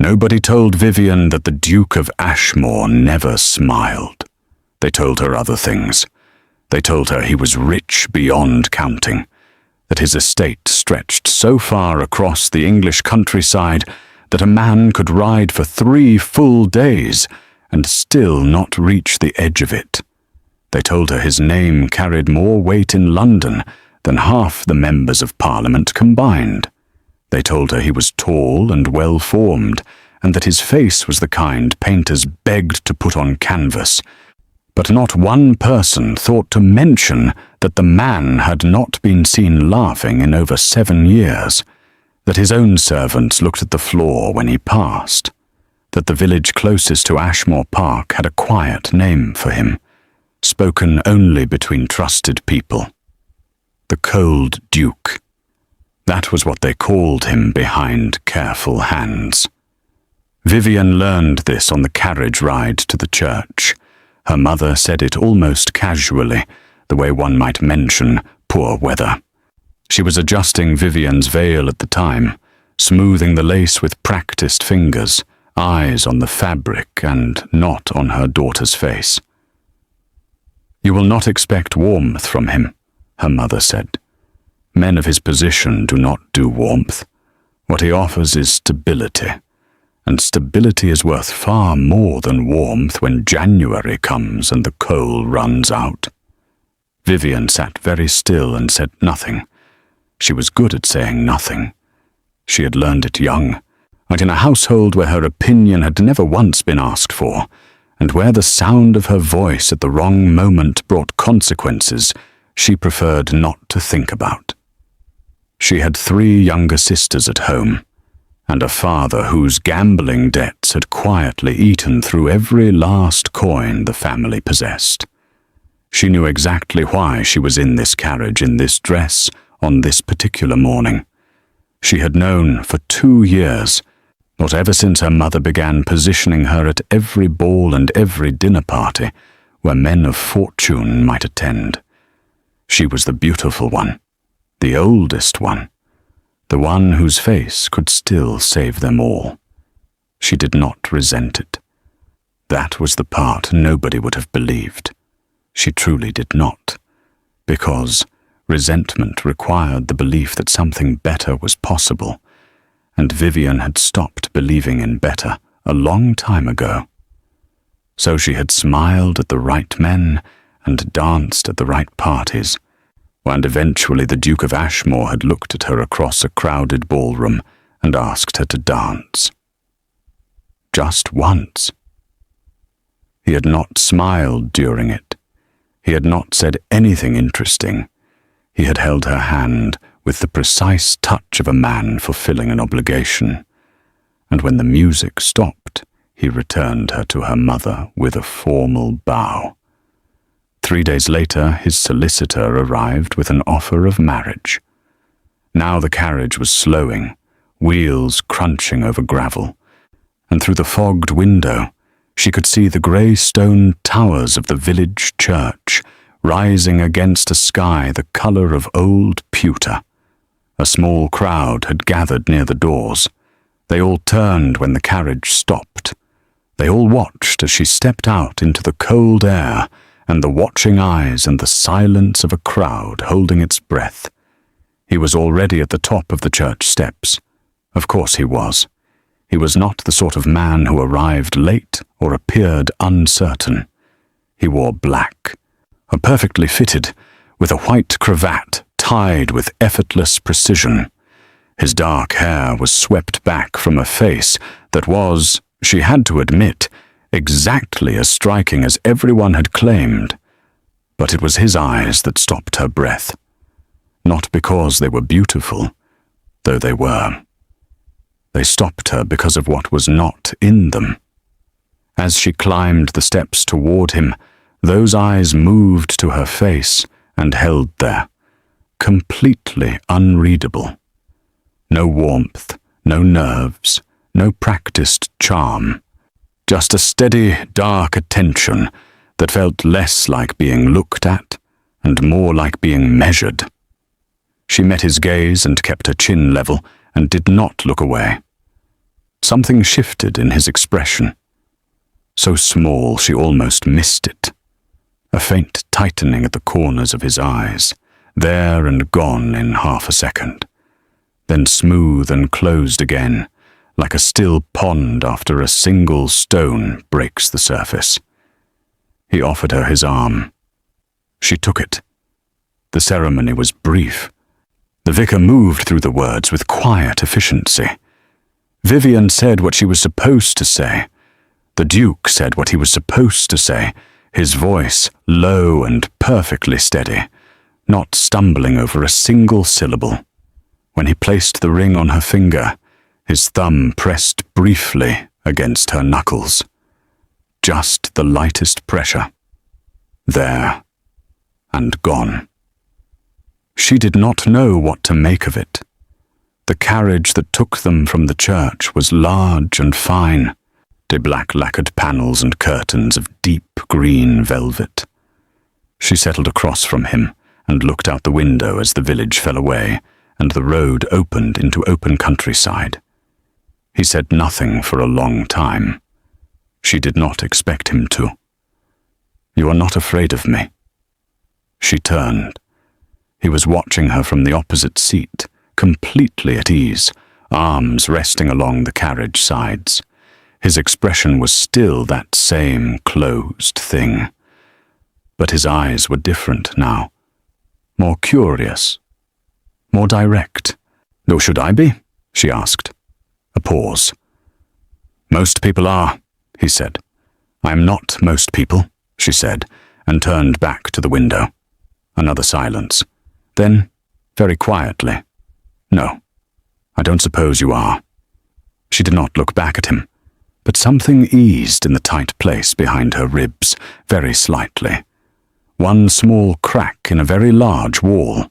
Nobody told Vivienne that the Duke of Ashmore never smiled. They told her other things. They told her he was rich beyond counting, that his estate stretched so far across the English countryside that a man could ride for 3 full days and still not reach the edge of it. They told her his name carried more weight in London than half the members of Parliament combined. They told her he was tall and well-formed, and that his face was the kind painters begged to put on canvas. But not one person thought to mention that the man had not been seen laughing in over 7 years, that his own servants looked at the floor when he passed, that the village closest to Ashmore Park had a quiet name for him, spoken only between trusted people. The Cold Duke. That was what they called him behind careful hands. Vivienne learned this on the carriage ride to the church. Her mother said it almost casually, the way one might mention poor weather. She was adjusting Vivienne's veil at the time, smoothing the lace with practiced fingers, eyes on the fabric and not on her daughter's face. "You will not expect warmth from him," her mother said. "Men of his position do not do warmth. What he offers is stability, and stability is worth far more than warmth when January comes and the coal runs out." Vivienne sat very still and said nothing. She was good at saying nothing. She had learned it young, and in a household where her opinion had never once been asked for, and where the sound of her voice at the wrong moment brought consequences she preferred not to think about. She had 3 younger sisters at home, and a father whose gambling debts had quietly eaten through every last coin the family possessed. She knew exactly why she was in this carriage, in this dress, on this particular morning. She had known for 2 years, not ever since her mother began positioning her at every ball and every dinner party where men of fortune might attend. She was the beautiful one, the oldest one, the one whose face could still save them all. She did not resent it. That was the part nobody would have believed. She truly did not, because resentment required the belief that something better was possible, and Vivienne had stopped believing in better a long time ago. So she had smiled at the right men and danced at the right parties, and eventually the Duke of Ashmore had looked at her across a crowded ballroom and asked her to dance. Just once. He had not smiled during it. He had not said anything interesting. He had held her hand with the precise touch of a man fulfilling an obligation, and when the music stopped, he returned her to her mother with a formal bow. 3 days later, his solicitor arrived with an offer of marriage. Now the carriage was slowing, wheels crunching over gravel, and through the fogged window, she could see the grey stone towers of the village church rising against a sky the colour of old pewter. A small crowd had gathered near the doors. They all turned when the carriage stopped. They all watched as she stepped out into the cold air and the watching eyes and the silence of a crowd holding its breath. He was already at the top of the church steps. Of course he was. He was not the sort of man who arrived late or appeared uncertain. He wore black, perfectly fitted, with a white cravat tied with effortless precision. His dark hair was swept back from a face that was, she had to admit, exactly as striking as everyone had claimed. But it was his eyes that stopped her breath. Not because they were beautiful, though they were. They stopped her because of what was not in them. As she climbed the steps toward him, those eyes moved to her face and held there, completely unreadable. No warmth, no nerves, no practiced charm. Just a steady, dark attention that felt less like being looked at and more like being measured. She met his gaze and kept her chin level and did not look away. Something shifted in his expression. So small she almost missed it. A faint tightening at the corners of his eyes, there and gone in half a second. Then smooth and closed again, like a still pond after a single stone breaks the surface. He offered her his arm. She took it. The ceremony was brief. The vicar moved through the words with quiet efficiency. Vivienne said what she was supposed to say. The Duke said what he was supposed to say, his voice low and perfectly steady, not stumbling over a single syllable. When he placed the ring on her finger, his thumb pressed briefly against her knuckles. Just the lightest pressure. There, and gone. She did not know what to make of it. The carriage that took them from the church was large and fine, the black lacquered panels and curtains of deep green velvet. She settled across from him and looked out the window as the village fell away and the road opened into open countryside. He said nothing for a long time. She did not expect him to. "You are not afraid of me?" She turned. He was watching her from the opposite seat, completely at ease, arms resting along the carriage sides. His expression was still that same closed thing. But his eyes were different now. More curious. More direct. "Or should I be?" she asked. A pause. "Most people are," he said. "I am not most people," she said, and turned back to the window. Another silence. Then, very quietly, "No, I don't suppose you are." She did not look back at him, but something eased in the tight place behind her ribs, very slightly. One small crack in a very large wall.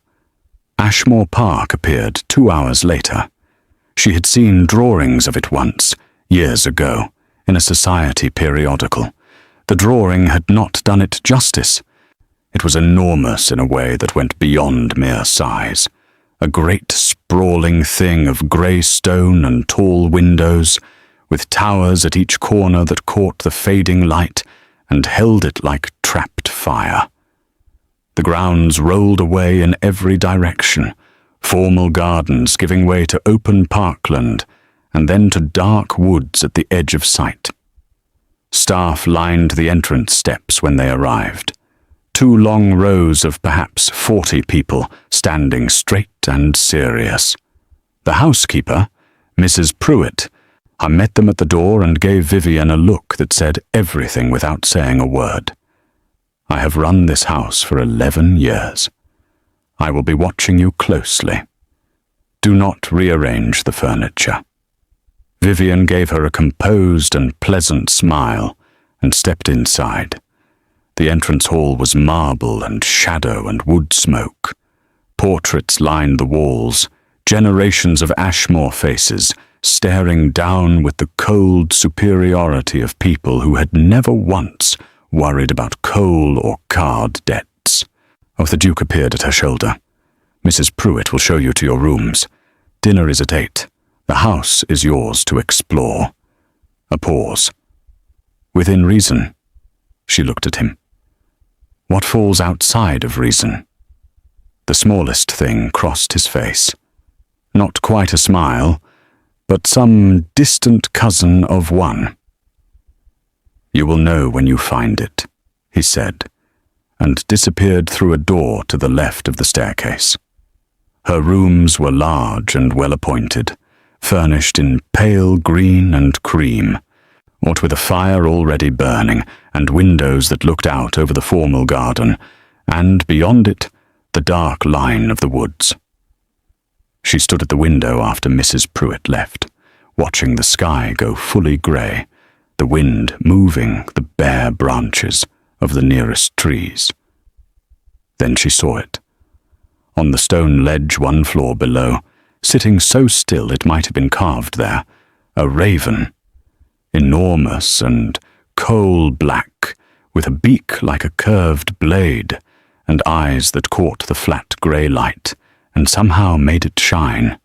Ashmore Park appeared 2 hours later. She had seen drawings of it once, years ago, in a society periodical. The drawing had not done it justice. It was enormous in a way that went beyond mere size. A great sprawling thing of grey stone and tall windows, with towers at each corner that caught the fading light and held it like trapped fire. The grounds rolled away in every direction, formal gardens giving way to open parkland, and then to dark woods at the edge of sight. Staff lined the entrance steps when they arrived. 2 long rows of perhaps 40 people standing straight and serious. The housekeeper, Mrs. Pruitt, met them at the door and gave Vivienne a look that said everything without saying a word. "I have run this house for 11 years. I will be watching you closely. Do not rearrange the furniture." Vivienne gave her a composed and pleasant smile and stepped inside. The entrance hall was marble and shadow and wood smoke. Portraits lined the walls, generations of Ashmore faces staring down with the cold superiority of people who had never once worried about coal or card debts. The Duke appeared at her shoulder. "Mrs. Pruitt will show you to your rooms. Dinner is at 8. The house is yours to explore." A pause. "Within reason?" She looked at him. "What falls outside of reason?" The smallest thing crossed his face. Not quite a smile, but some distant cousin of one. "You will know when you find it," he said, and disappeared through a door to the left of the staircase. Her rooms were large and well-appointed, furnished in pale green and cream, what with a fire already burning and windows that looked out over the formal garden, and beyond it, the dark line of the woods. She stood at the window after Mrs. Pruitt left, watching the sky go fully grey, the wind moving the bare branches of the nearest trees. Then she saw it. On the stone ledge 1 floor below, sitting so still it might have been carved there, a raven, enormous and coal-black, with a beak like a curved blade, and eyes that caught the flat grey light, and somehow made it shine.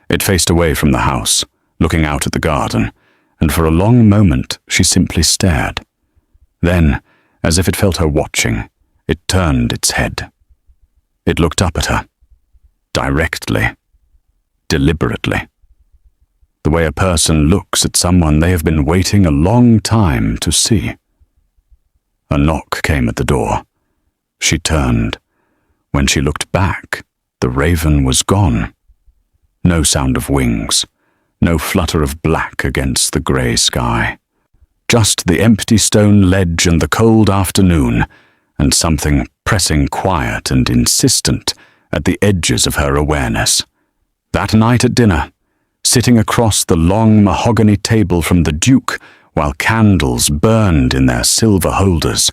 It faced away from the house, looking out at the garden, and for a long moment she simply stared. Then, as if it felt her watching, it turned its head. It looked up at her, directly, deliberately. The way a person looks at someone they have been waiting a long time to see. A knock came at the door. She turned. When she looked back, the raven was gone. No sound of wings, no flutter of black against the grey sky. Just the empty stone ledge and the cold afternoon, and something pressing quiet and insistent at the edges of her awareness. That night at dinner, sitting across the long mahogany table from the Duke while candles burned in their silver holders,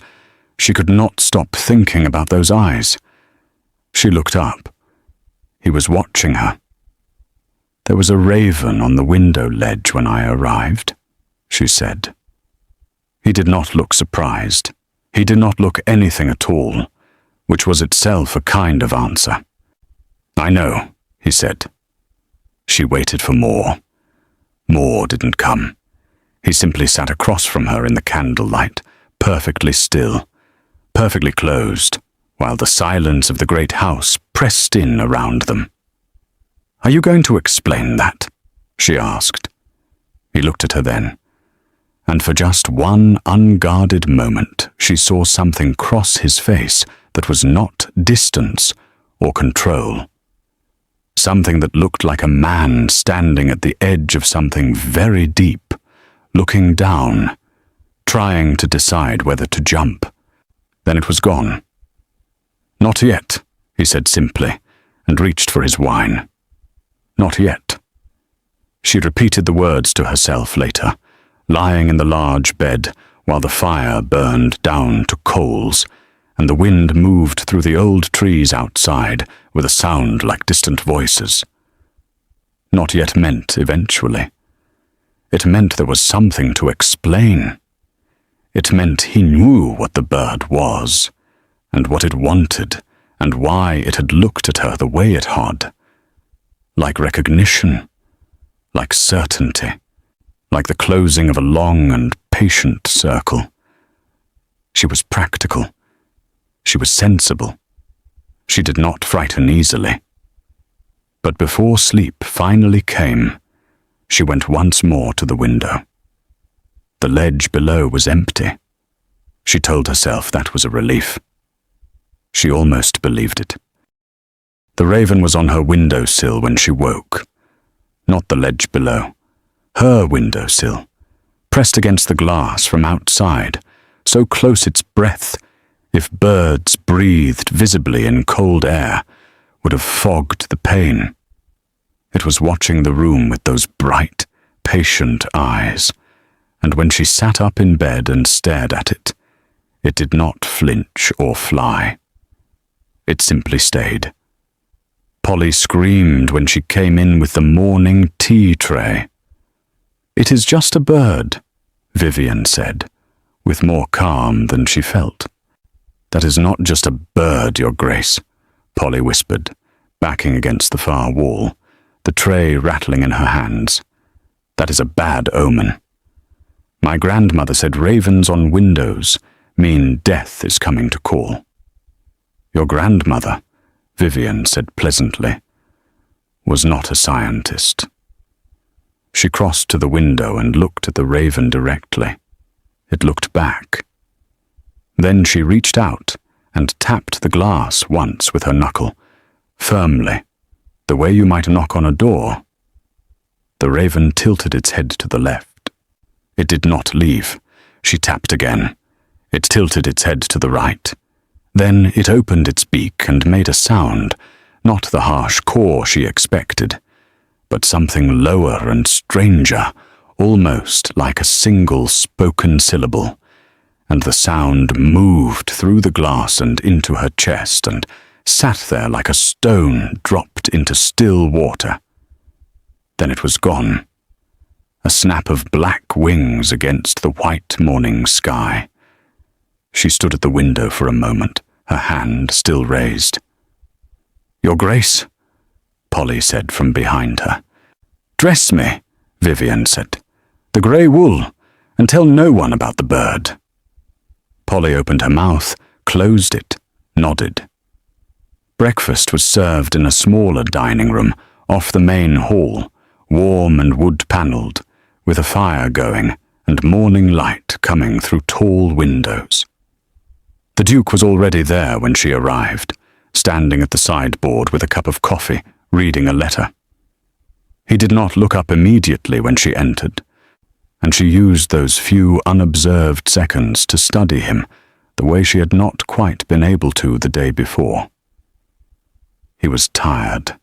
she could not stop thinking about those eyes. She looked up. He was watching her. "There was a raven on the window ledge when I arrived," she said. He did not look surprised. He did not look anything at all, which was itself a kind of answer. "I know," he said. She waited for more. More didn't come. He simply sat across from her in the candlelight, perfectly still, perfectly closed, while the silence of the great house pressed in around them. "Are you going to explain that?" she asked. He looked at her then, and for just one unguarded moment she saw something cross his face that was not distance or control. Something that looked like a man standing at the edge of something very deep, looking down, trying to decide whether to jump. Then it was gone. "Not yet," he said simply, and reached for his wine. "Not yet." She repeated the words to herself later, lying in the large bed while the fire burned down to coals, and the wind moved through the old trees outside with a sound like distant voices. Not yet meant eventually. It meant there was something to explain. It meant he knew what the bird was, and what it wanted, and why it had looked at her the way it had. Like recognition, like certainty, like the closing of a long and patient circle. She was practical. She was sensible. She did not frighten easily. But before sleep finally came, she went once more to the window. The ledge below was empty. She told herself that was a relief. She almost believed it. The raven was on her windowsill when she woke. Not the ledge below. Her windowsill, pressed against the glass from outside, so close its breath, if birds breathed visibly in cold air, would have fogged the pain. It was watching the room with those bright, patient eyes, and when she sat up in bed and stared at it, it did not flinch or fly. It simply stayed. Polly screamed when she came in with the morning tea tray. "It is just a bird," Vivienne said, with more calm than she felt. "That is not just a bird, Your Grace," Polly whispered, backing against the far wall, the tray rattling in her hands. "That is a bad omen. My grandmother said ravens on windows mean death is coming to call." "Your grandmother," Vivienne said pleasantly, "was not a scientist." She crossed to the window and looked at the raven directly. It looked back. Then she reached out and tapped the glass once with her knuckle, firmly, the way you might knock on a door. The raven tilted its head to the left. It did not leave. She tapped again. It tilted its head to the right. Then it opened its beak and made a sound, not the harsh caw she expected, but something lower and stranger, almost like a single spoken syllable, and the sound moved through the glass and into her chest and sat there like a stone dropped into still water. Then it was gone. A snap of black wings against the white morning sky. She stood at the window for a moment, her hand still raised. "Your Grace," Polly said from behind her. "Dress me," Vivienne said. "The grey wool, and tell no one about the bird." Polly opened her mouth, closed it, nodded. Breakfast was served in a smaller dining room off the main hall, warm and wood-panelled, with a fire going and morning light coming through tall windows. The Duke was already there when she arrived, standing at the sideboard with a cup of coffee, reading a letter. He did not look up immediately when she entered, and she used those few unobserved seconds to study him the way she had not quite been able to the day before. He was tired.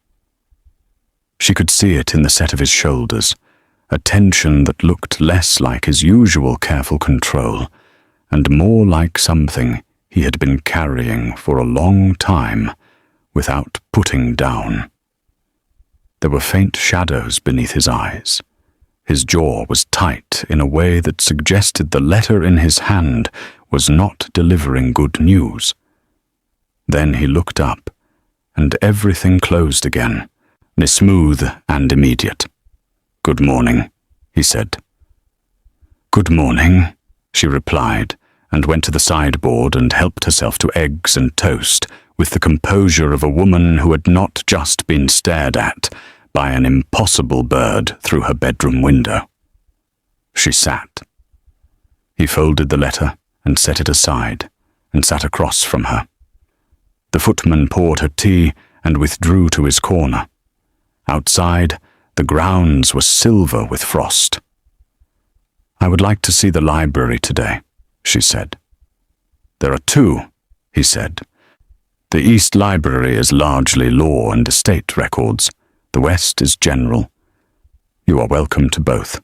She could see it in the set of his shoulders, a tension that looked less like his usual careful control and more like something he had been carrying for a long time without putting down. There were faint shadows beneath his eyes. His jaw was tight in a way that suggested the letter in his hand was not delivering good news. Then he looked up, and everything closed again, smooth and immediate. "Good morning," he said. "Good morning," she replied, and went to the sideboard and helped herself to eggs and toast with the composure of a woman who had not just been stared at by an impossible bird through her bedroom window. She sat. He folded the letter and set it aside and sat across from her. The footman poured her tea and withdrew to his corner. Outside, the grounds were silver with frost. "I would like to see the library today," she said. "There are two," he said. "The East Library is largely law and estate records. The West is general. You are welcome to both."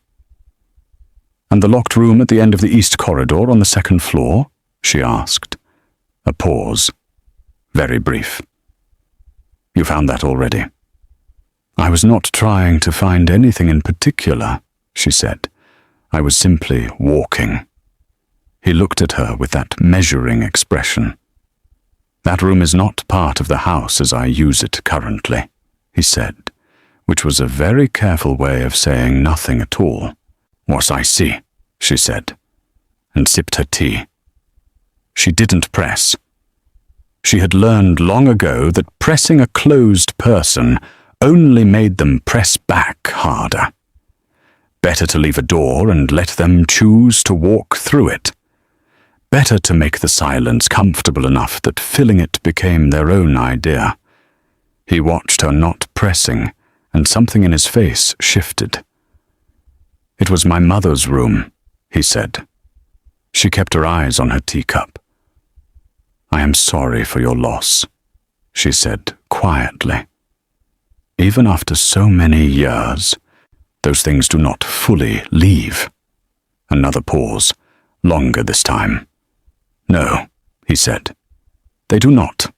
"And the locked room at the end of the East corridor on the second floor?" she asked. A pause. Very brief. "You found that already?" "I was not trying to find anything in particular," she said. "I was simply walking." He looked at her with that measuring expression. "That room is not part of the house as I use it currently," he said, which was a very careful way of saying nothing at all. "What I see," she said, and sipped her tea. She didn't press. She had learned long ago that pressing a closed person only made them press back harder. Better to leave a door and let them choose to walk through it. Better to make the silence comfortable enough that filling it became their own idea. He watched her not pressing, and something in his face shifted. "It was my mother's room," he said. She kept her eyes on her teacup. "I am sorry for your loss," she said quietly. "Even after so many years, those things do not fully leave." Another pause, longer this time. "No," he said. "They do not."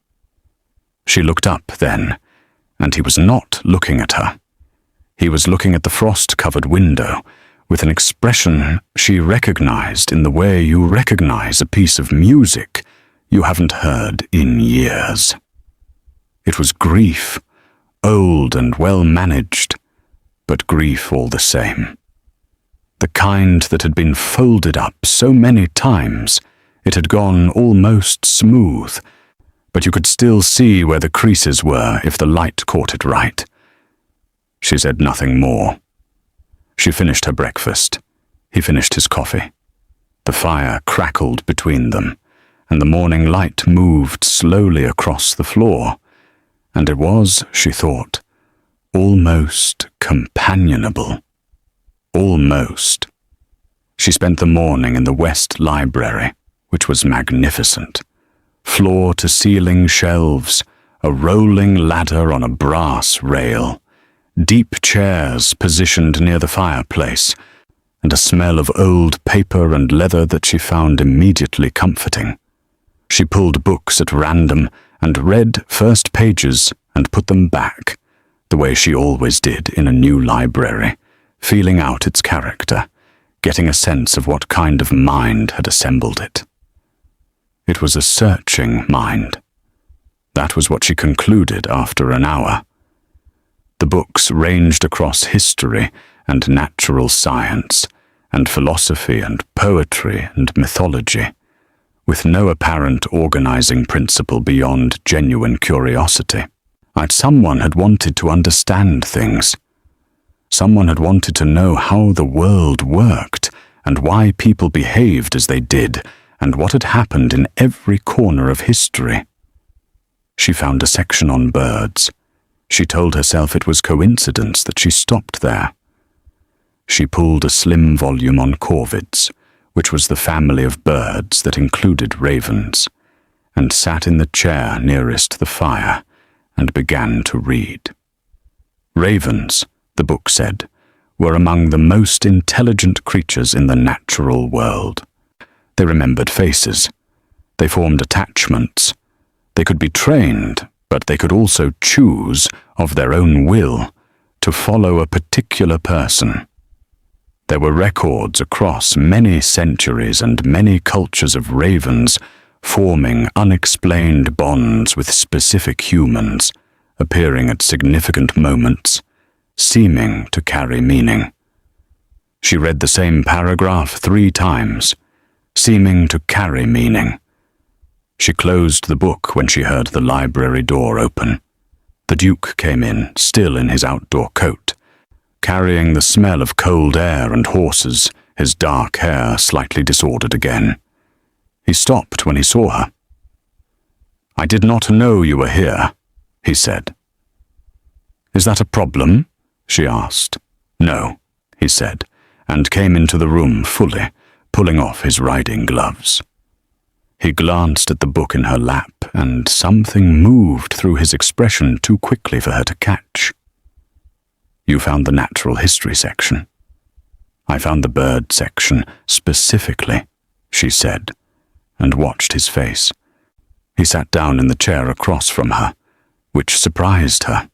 She looked up then, and he was not looking at her. He was looking at the frost-covered window with an expression she recognized in the way you recognize a piece of music you haven't heard in years. It was grief, old and well-managed, but grief all the same. The kind that had been folded up so many times it had gone almost smooth, but you could still see where the creases were if the light caught it right. She said nothing more. She finished her breakfast. He finished his coffee. The fire crackled between them, and the morning light moved slowly across the floor, and it was, she thought, almost companionable. Almost. She spent the morning in the West Library, which was magnificent. Floor-to-ceiling shelves, a rolling ladder on a brass rail, deep chairs positioned near the fireplace, and a smell of old paper and leather that she found immediately comforting. She pulled books at random and read first pages and put them back, the way she always did in a new library, feeling out its character, getting a sense of what kind of mind had assembled it. It was a searching mind. That was what she concluded after an hour. The books ranged across history and natural science, and philosophy and poetry and mythology, with no apparent organizing principle beyond genuine curiosity. Someone had wanted to understand things. Someone had wanted to know how the world worked, and why people behaved as they did, and what had happened in every corner of history. She found a section on birds. She told herself it was coincidence that she stopped there. She pulled a slim volume on corvids, which was the family of birds that included ravens, and sat in the chair nearest the fire and began to read. Ravens, the book said, were among the most intelligent creatures in the natural world. They remembered faces. They formed attachments. They could be trained, but they could also choose, of their own will, to follow a particular person. There were records across many centuries and many cultures of ravens forming unexplained bonds with specific humans, appearing at significant moments, seeming to carry meaning. She read the same paragraph 3 times, seeming to carry meaning. She closed the book when she heard the library door open. The Duke came in, still in his outdoor coat, carrying the smell of cold air and horses, his dark hair slightly disordered again. He stopped when he saw her. "I did not know you were here," he said. "Is that a problem?" she asked. "No," he said, and came into the room fully, pulling off his riding gloves. He glanced at the book in her lap, and something moved through his expression too quickly for her to catch. "You found the natural history section." "I found the bird section specifically," she said, and watched his face. He sat down in the chair across from her, which surprised her.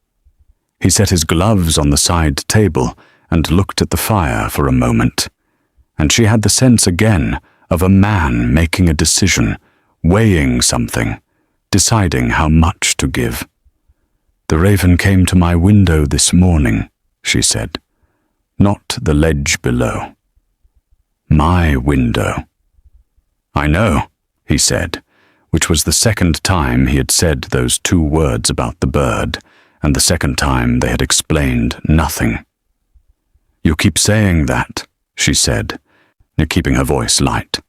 He set his gloves on the side table and looked at the fire for a moment, and she had the sense again of a man making a decision, weighing something, deciding how much to give. "The raven came to my window this morning," she said. "Not the ledge below. My window." "I know," he said, which was the second time he had said those 2 words about the bird, and the second time they had explained nothing. "You keep saying that," she said, keeping her voice light.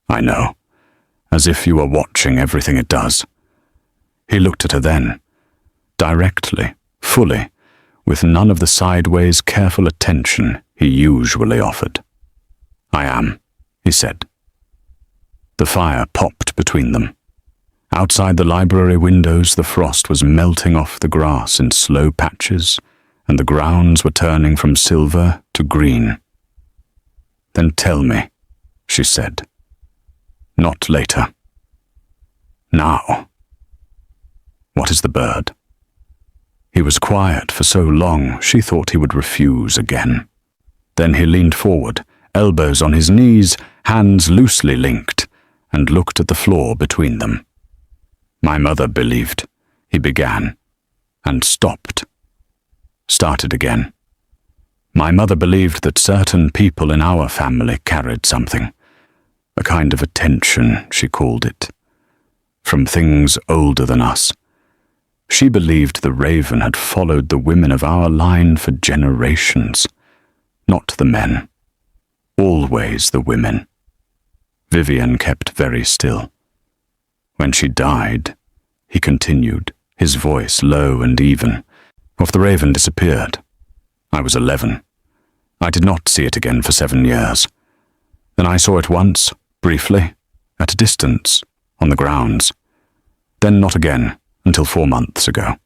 "I know, as if you were watching everything it does." He looked at her then, directly, fully, with none of the sideways careful attention he usually offered. "I am," he said. The fire popped between them. Outside the library windows, the frost was melting off the grass in slow patches, and the grounds were turning from silver to green. "Then tell me," she said. "Not later. Now." "What is the bird?" He was quiet for so long she thought he would refuse again. Then he leaned forward, elbows on his knees, hands loosely linked, and looked at the floor between them. "My mother believed," he began, and stopped. Started again. "My mother believed that certain people in our family carried something, a kind of attention, she called it, from things older than us. She believed the raven had followed the women of our line for generations, not the men, always the women." Vivienne kept very still. "When she died," he continued, his voice low and even, "the raven disappeared. I was 11. I did not see it again for 7 years. Then I saw it once, briefly, at a distance, on the grounds. Then not again until 4 months ago.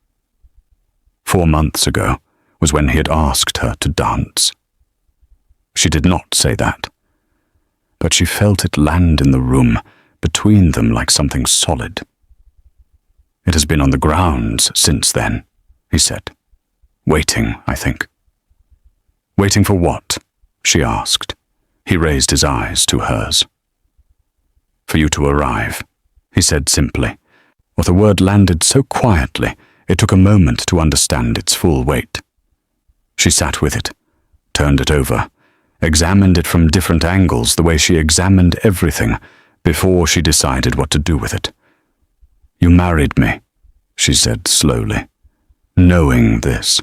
4 months ago was when he had asked her to dance." She did not say that, but she felt it land in the room, between them like something solid. "It has been on the grounds since then," he said. "Waiting, I think." "Waiting for what?" she asked. He raised his eyes to hers. "For you to arrive," he said simply, or the word landed so quietly It took a moment to understand its full weight. She sat with it, turned it over, examined it from different angles the way she examined everything before she decided what to do with it. "You married me," she said slowly, "knowing this."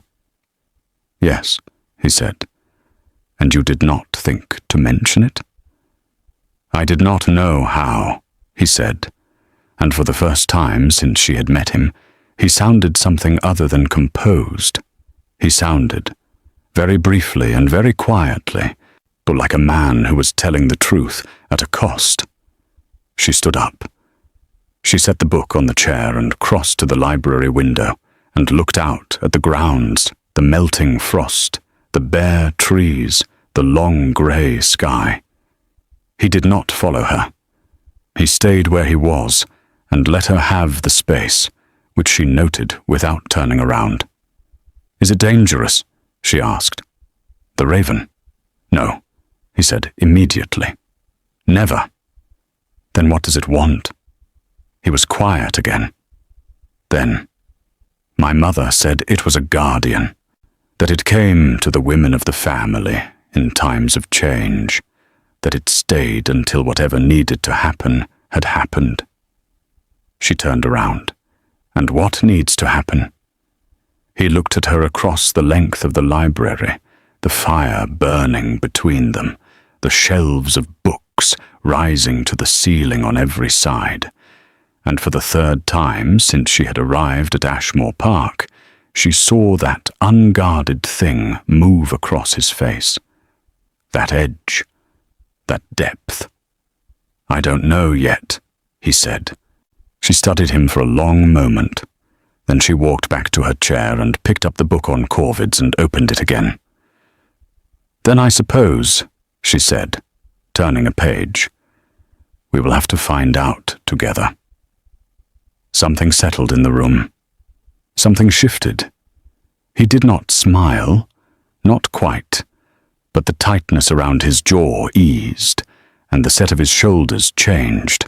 "Yes," he said. "And you did not think to mention it?" "I did not know how," he said, and for the first time since she had met him, he sounded something other than composed. He sounded, very briefly and very quietly, but like a man who was telling the truth at a cost. She stood up. She set the book on the chair and crossed to the library window and looked out at the grounds, the melting frost, the bare trees, the long grey sky. He did not follow her. He stayed where he was and let her have the space, which she noted without turning around. "Is it dangerous?" she asked. "The raven?" "No," he said immediately. "Never." "Then what does it want?" He was quiet again. Then, "My mother said it was a guardian, that it came to the women of the family in times of change, that it stayed until whatever needed to happen had happened." She turned around. "And what needs to happen?" He looked at her across the length of the library, the fire burning between them, the shelves of books rising to the ceiling on every side. And for the third time since she had arrived at Ashmore Park, she saw that unguarded thing move across his face. That edge, that depth. "I don't know yet," he said. She studied him for a long moment. Then she walked back to her chair and picked up the book on corvids and opened it again. "Then I suppose," she said, turning a page, "we will have to find out together." Something settled in the room. Something shifted. He did not smile, not quite, but the tightness around his jaw eased, and the set of his shoulders changed.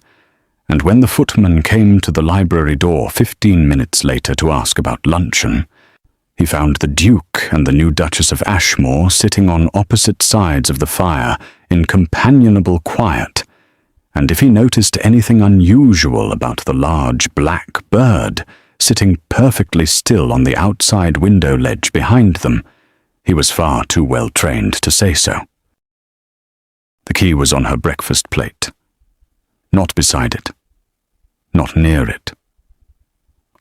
And when the footman came to the library door 15 minutes later to ask about luncheon, he found the Duke and the new Duchess of Ashmore sitting on opposite sides of the fire in companionable quiet, and if he noticed anything unusual about the large black bird sitting perfectly still on the outside window ledge behind them, he was far too well trained to say so. The key was on her breakfast plate. Not beside it. Not near it.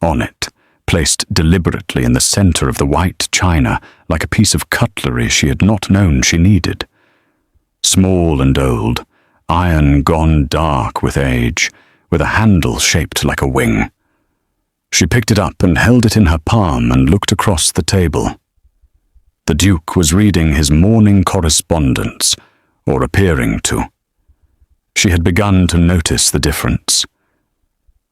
On it, placed deliberately in the center of the white china like a piece of cutlery she had not known she needed. Small and old, iron gone dark with age, with a handle shaped like a wing. She picked it up and held it in her palm and looked across the table. The Duke was reading his morning correspondence, or appearing to. She had begun to notice the difference.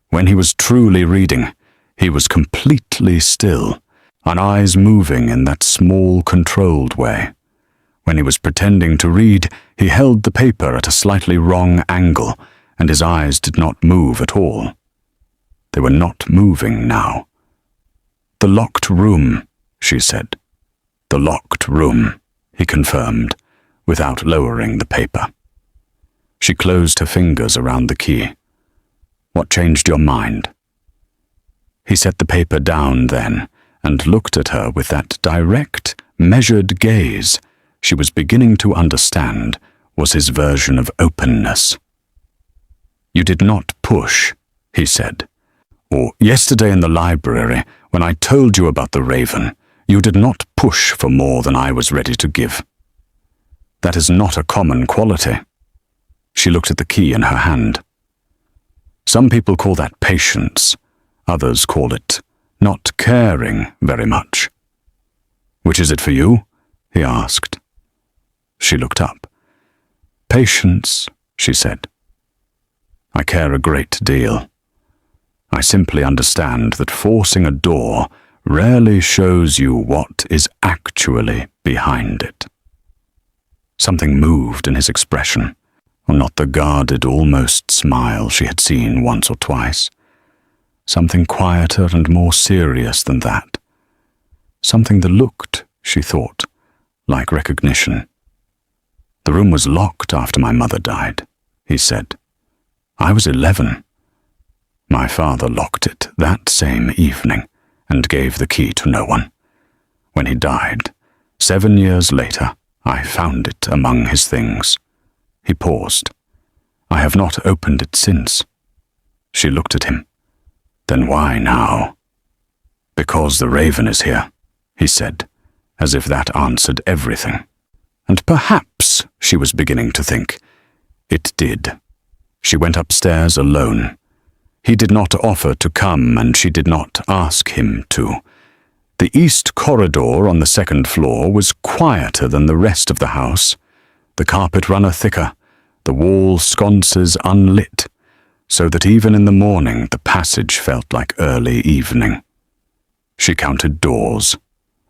When he was truly reading, he was completely still, and eyes moving in that small, controlled way. When he was pretending to read, he held the paper at a slightly wrong angle, and his eyes did not move at all. They were not moving now. "The locked room," she said. "The locked room," he confirmed, without lowering the paper. She closed her fingers around the key. "What changed your mind?" He set the paper down then, and looked at her with that direct, measured gaze she was beginning to understand was his version of openness. "You did not push," he said. "Or yesterday in the library, when I told you about the raven, you did not push for more than I was ready to give. That is not a common quality." She looked at the key in her hand. "Some people call that patience. Others call it not caring very much." "Which is it for you?" he asked. She looked up. "Patience," she said. "I care a great deal. I simply understand that forcing a door rarely shows you what is actually behind it." Something moved in his expression, or not the guarded, almost smile she had seen once or twice. something quieter and more serious than that. Something that looked, she thought, like recognition. "The room was locked after my mother died," he said. "I was 11. My father locked it that same evening and gave the key to no one. When he died, 7 years later, I found it among his things." He paused. "I have not opened it since." She looked at him. "Then why now?" "Because the raven is here," he said, as if that answered everything. And perhaps, she was beginning to think, it did. She went upstairs alone. He did not offer to come, and she did not ask him to. The east corridor on the second floor was quieter than the rest of the house, the carpet runner thicker, the wall sconces unlit, so that even in the morning the passage felt like early evening. She counted doors.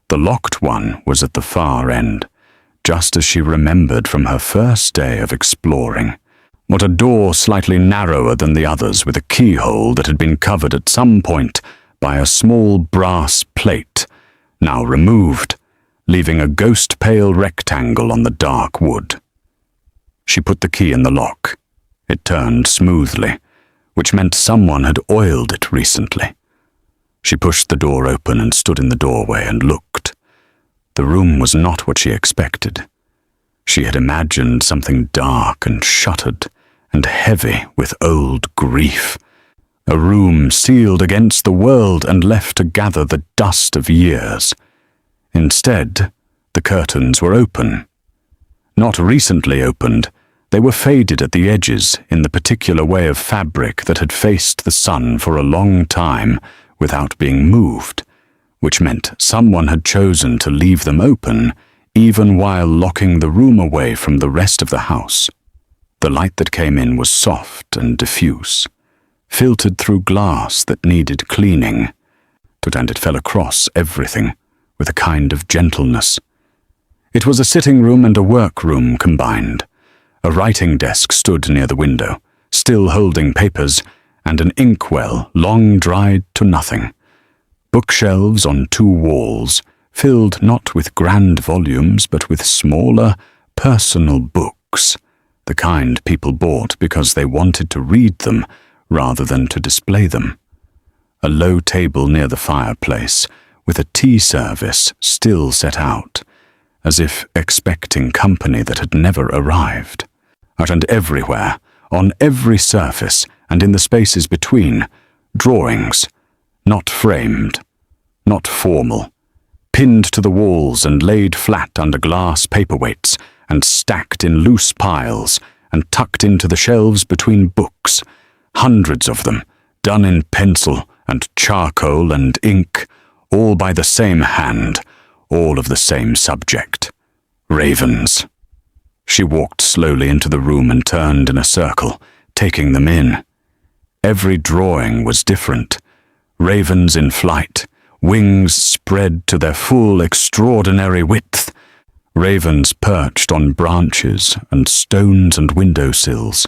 The locked one was at the far end, just as she remembered from her first day of exploring. What a door slightly narrower than the others, with a keyhole that had been covered at some point by a small brass plate, now removed, leaving a ghost-pale rectangle on the dark wood. She put the key in the lock. It turned smoothly, which meant someone had oiled it recently. She pushed the door open and stood in the doorway and looked. The room was not what she expected. She had imagined something dark and shuttered and heavy with old grief. A room sealed against the world and left to gather the dust of years. Instead, the curtains were open. Not recently opened, they were faded at the edges in the particular way of fabric that had faced the sun for a long time without being moved, which meant someone had chosen to leave them open even while locking the room away from the rest of the house. The light that came in was soft and diffuse, filtered through glass that needed cleaning, and it fell across everything with a kind of gentleness. It was a sitting room and a workroom combined. A writing desk stood near the window, still holding papers, and an inkwell long dried to nothing. Bookshelves on 2 walls, filled not with grand volumes but with smaller, personal books, the kind people bought because they wanted to read them rather than to display them. A low table near the fireplace, with a tea service still set out, as if expecting company that had never arrived. And everywhere, on every surface, and in the spaces between, drawings, not framed, not formal, pinned to the walls and laid flat under glass paperweights, and stacked in loose piles, and tucked into the shelves between books, hundreds of them, done in pencil and charcoal and ink, all by the same hand, all of the same subject. Ravens. She walked slowly into the room and turned in a circle, taking them in. Every drawing was different. Ravens in flight, wings spread to their full extraordinary width. Ravens perched on branches and stones and windowsills.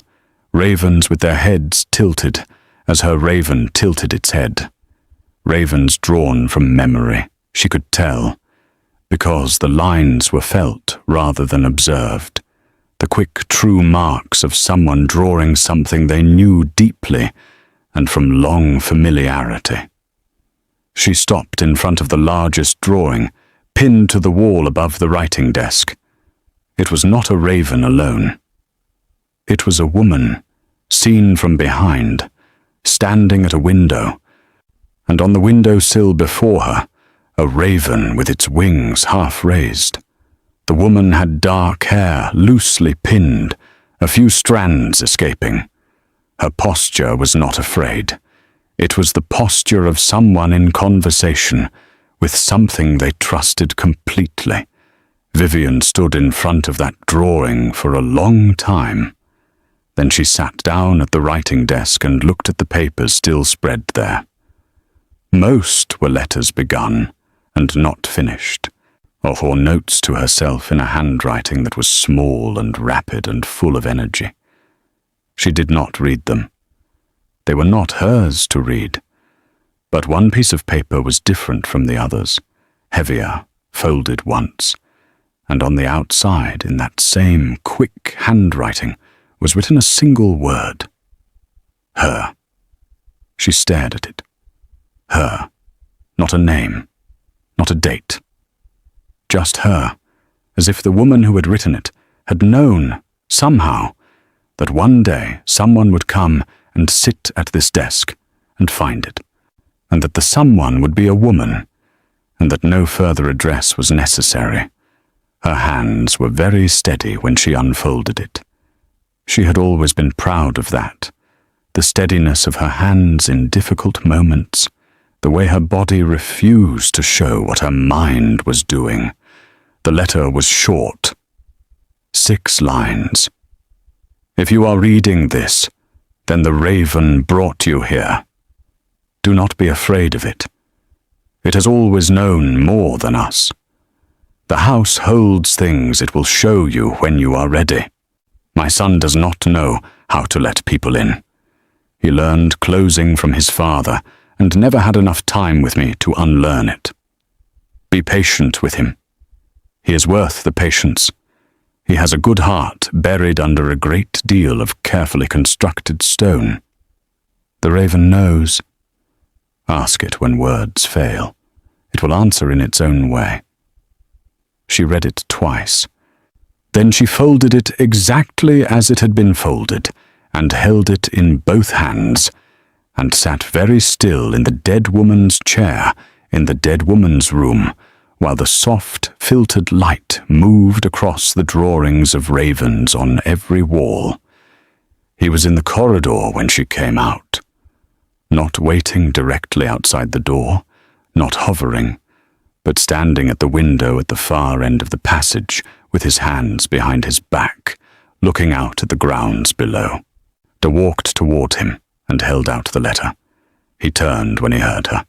Ravens with their heads tilted, as her raven tilted its head. Ravens drawn from memory, she could tell, because the lines were felt rather than observed. The quick, true marks of someone drawing something they knew deeply and from long familiarity. She stopped in front of the largest drawing, pinned to the wall above the writing desk. It was not a raven alone. It was a woman, seen from behind, standing at a window, and on the window-sill before her, a raven with its wings half raised. The woman had dark hair, loosely pinned, a few strands escaping. Her posture was not afraid. It was the posture of someone in conversation, with something they trusted completely. Vivienne stood in front of that drawing for a long time. Then she sat down at the writing desk and looked at the papers still spread there. Most were letters begun and not finished, or notes to herself in a handwriting that was small and rapid and full of energy. She did not read them. They were not hers to read. But one piece of paper was different from the others, heavier, folded once, and on the outside, in that same quick handwriting, was written a single word. Her. She stared at it. Her. Not a name. Not a date. Just her, as if the woman who had written it had known, somehow, that one day someone would come and sit at this desk and find it, and that the someone would be a woman, and that no further address was necessary. Her hands were very steady when she unfolded it. She had always been proud of that, the steadiness of her hands in difficult moments, the way her body refused to show what her mind was doing. The letter was short. 6 lines. If you are reading this, then the raven brought you here. Do not be afraid of it. It has always known more than us. The house holds things it will show you when you are ready. My son does not know how to let people in. He learned closing from his father and never had enough time with me to unlearn it. Be patient with him. He is worth the patience. He has a good heart buried under a great deal of carefully constructed stone. The raven knows. Ask it when words fail. It will answer in its own way. She read it twice. Then she folded it exactly as it had been folded, and held it in both hands, and sat very still in the dead woman's chair in the dead woman's room, while the soft, filtered light moved across the drawings of ravens on every wall. He was in the corridor when she came out, not waiting directly outside the door, not hovering, but standing at the window at the far end of the passage with his hands behind his back, looking out at the grounds below. They walked toward him and held out the letter. He turned when he heard her.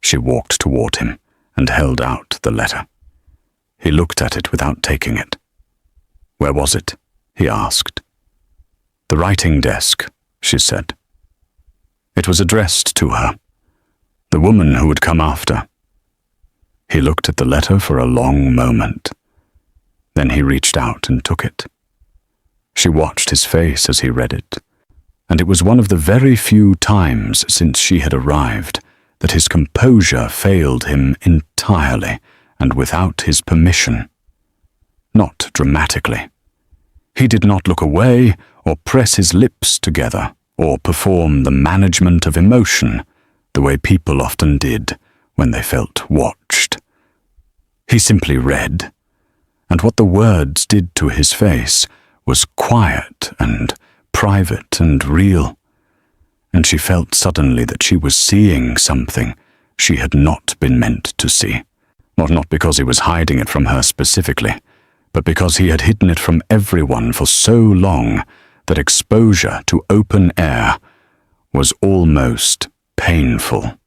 She walked toward him and held out the letter. He looked at it without taking it. Where was it? He asked. The writing desk, she said. It was addressed to her, the woman who would come after. He looked at the letter for a long moment. Then he reached out and took it. She watched his face as he read it, and it was one of the very few times since she had arrived that his composure failed him entirely and without his permission. Not dramatically. He did not look away or press his lips together or perform the management of emotion the way people often did when they felt watched. He simply read, and what the words did to his face was quiet and private and real, and she felt suddenly that she was seeing something she had not been meant to see. Not because he was hiding it from her specifically, but because he had hidden it from everyone for so long that exposure to open air was almost painful.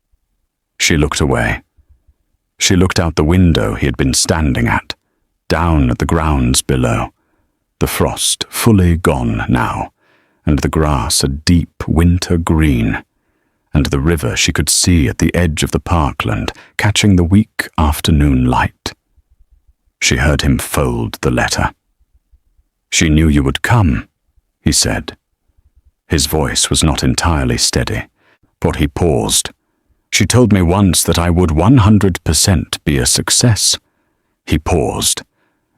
She looked away. She looked out the window he had been standing at, down at the grounds below, the frost fully gone now, and the grass a deep winter green, and the river she could see at the edge of the parkland catching the weak afternoon light. She heard him fold the letter. "She knew you would come," he said. His voice was not entirely steady, but he paused. "She told me once that I would 100% be a success." He paused.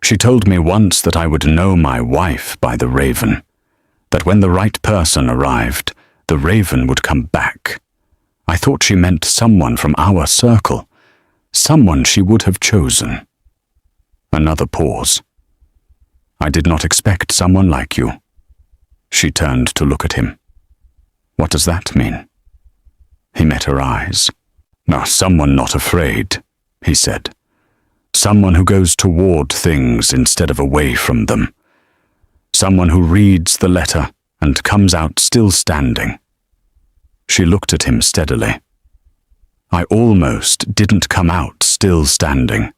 "She told me once that I would know my wife by the raven, that when the right person arrived, the raven would come back. I thought she meant someone from our circle, someone she would have chosen." Another pause. "I did not expect someone like you." She turned to look at him. "What does that mean?" He met her eyes. "Now, someone not afraid," he said. "Someone who goes toward things instead of away from them. Someone who reads the letter and comes out still standing." She looked at him steadily. "I almost didn't come out still standing,"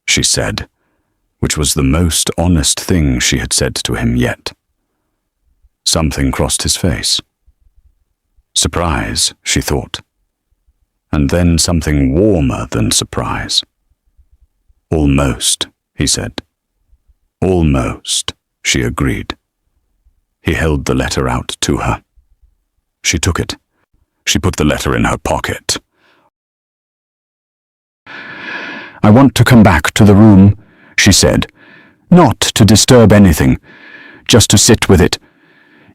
she said, which was the most honest thing she had said to him yet. Something crossed his face. Surprise, she thought. and then something warmer than surprise. "Almost," he said. "Almost," she agreed. He held the letter out to her. She took it. She put the letter in her pocket. "I want to come back to the room," she said. "Not to disturb anything, just to sit with it."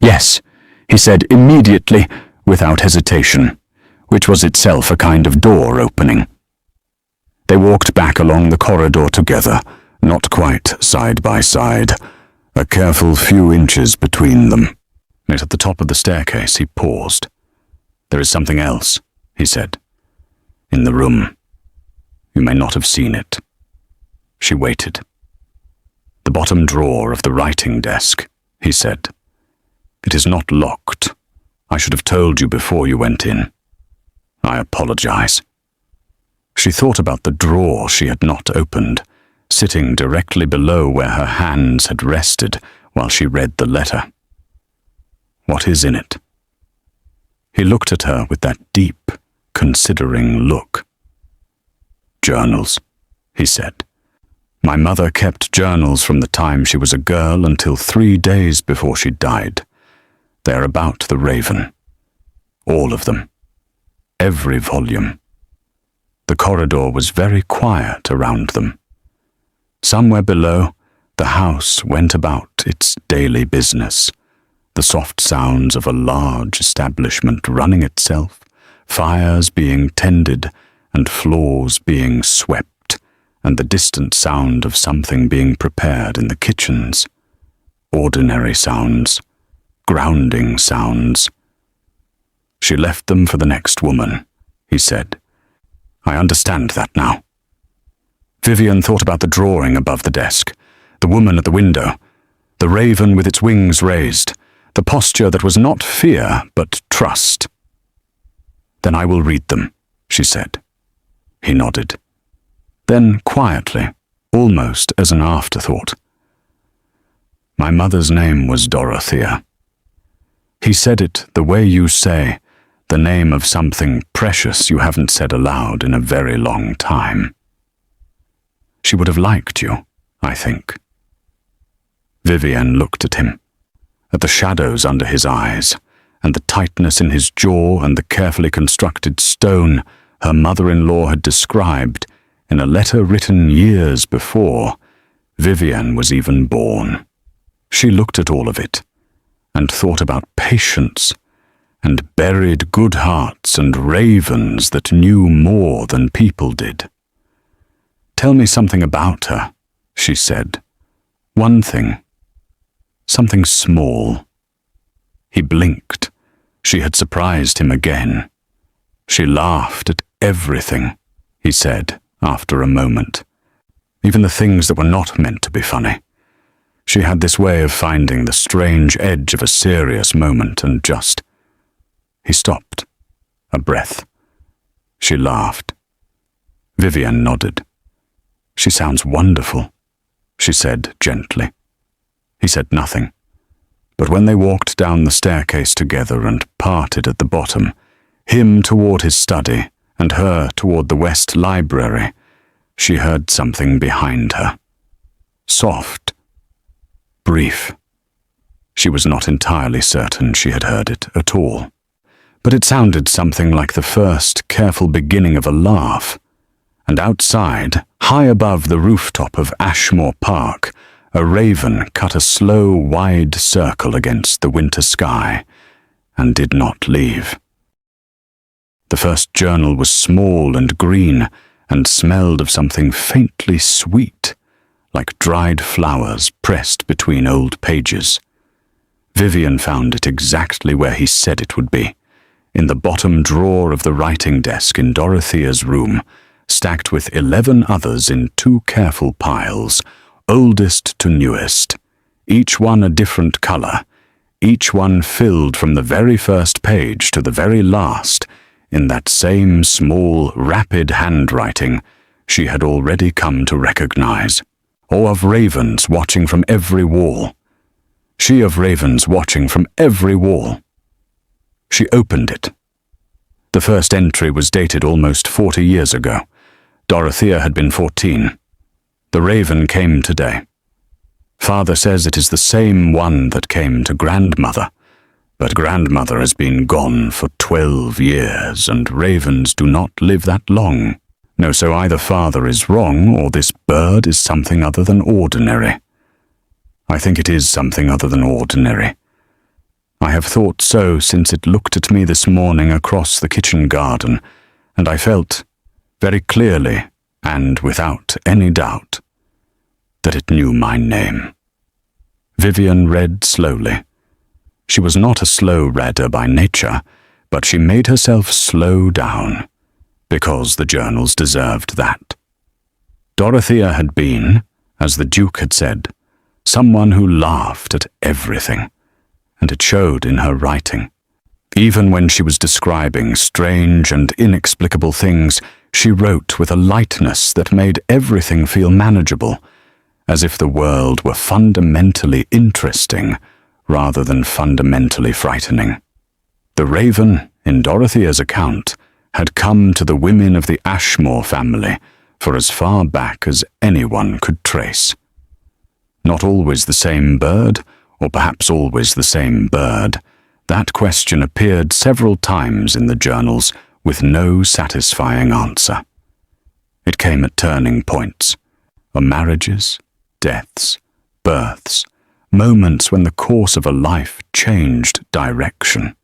"Yes," he said immediately, without hesitation, which was itself a kind of door opening. They walked back along the corridor together, not quite side by side, a careful few inches between them. Yet at the top of the staircase he paused. "There is something else," he said. "In the room. You may not have seen it." She waited. "The bottom drawer of the writing desk," he said. "It is not locked. I should have told you before you went in. I apologize." She thought about the drawer she had not opened, sitting directly below where her hands had rested while she read the letter. "What is in it?" He looked at her with that deep, considering look. "Journals," he said. "My mother kept journals from the time she was a girl until 3 days before she died. They are about the raven. All of them. Every volume." The corridor was very quiet around them. Somewhere below, the house went about its daily business, the soft sounds of a large establishment running itself, fires being tended and floors being swept, and the distant sound of something being prepared in the kitchens. Ordinary sounds, grounding sounds. "She left them for the next woman," he said. "I understand that now." Vivienne thought about the drawing above the desk, the woman at the window, the raven with its wings raised, the posture that was not fear but trust. "Then I will read them," she said. He nodded. Then quietly, almost as an afterthought, "My mother's name was Doratha." He said it the way you say the name of something precious you haven't said aloud in a very long time. She would have liked you, I think. Vivienne looked at him, at the shadows under his eyes, and the tightness in his jaw and the carefully constructed stone her mother-in-law had described in a letter written years before Vivienne was even born. She looked at all of it, and thought about patience, and buried good hearts and ravens that knew more than people did. "Tell me something about her," she said. "One thing. Something small." He blinked. She had surprised him again. "She laughed at everything," he said after a moment. "Even the things that were not meant to be funny. She had this way of finding the strange edge of a serious moment and just..." He stopped. A breath. She laughed. Vivienne nodded. "She sounds wonderful," she said gently. He said nothing, but when they walked down the staircase together and parted at the bottom, him toward his study and her toward the West Library, she heard something behind her. Soft. Brief. She was not entirely certain she had heard it at all, but it sounded something like the first careful beginning of a laugh. And outside, high above the rooftop of Ashmore Park, a raven cut a slow, wide circle against the winter sky and did not leave. The first journal was small and green and smelled of something faintly sweet, like dried flowers pressed between old pages. Vivienne found it exactly where he said it would be, in the bottom drawer of the writing desk in Doratha's room, stacked with 11 others in 2 careful piles, oldest to newest, each one a different color, each one filled from the very first page to the very last, in that same small, rapid handwriting she had already come to recognize, or of ravens watching from every wall. She of ravens watching from every wall. She opened it. The first entry was dated almost 40 years ago. Dorathea had been 14. The raven came today. Father says it is the same one that came to grandmother, but grandmother has been gone for 12 years, and ravens do not live that long. No, so either father is wrong, or this bird is something other than ordinary. I think it is something other than ordinary. I have thought so since it looked at me this morning across the kitchen garden, and I felt, very clearly, and without any doubt, that it knew my name. Vivienne read slowly. She was not a slow reader by nature, but she made herself slow down, because the journals deserved that. Dorathea had been, as the Duke had said, someone who laughed at everything, and it showed in her writing. Even when she was describing strange and inexplicable things, she wrote with a lightness that made everything feel manageable, as if the world were fundamentally interesting rather than fundamentally frightening. The raven, in Dorothea's account, had come to the women of the Ashmore family for as far back as anyone could trace. Not always the same bird, or perhaps always the same bird, that question appeared several times in the journals with no satisfying answer. It came at turning points, on marriages, deaths, births, moments when the course of a life changed direction.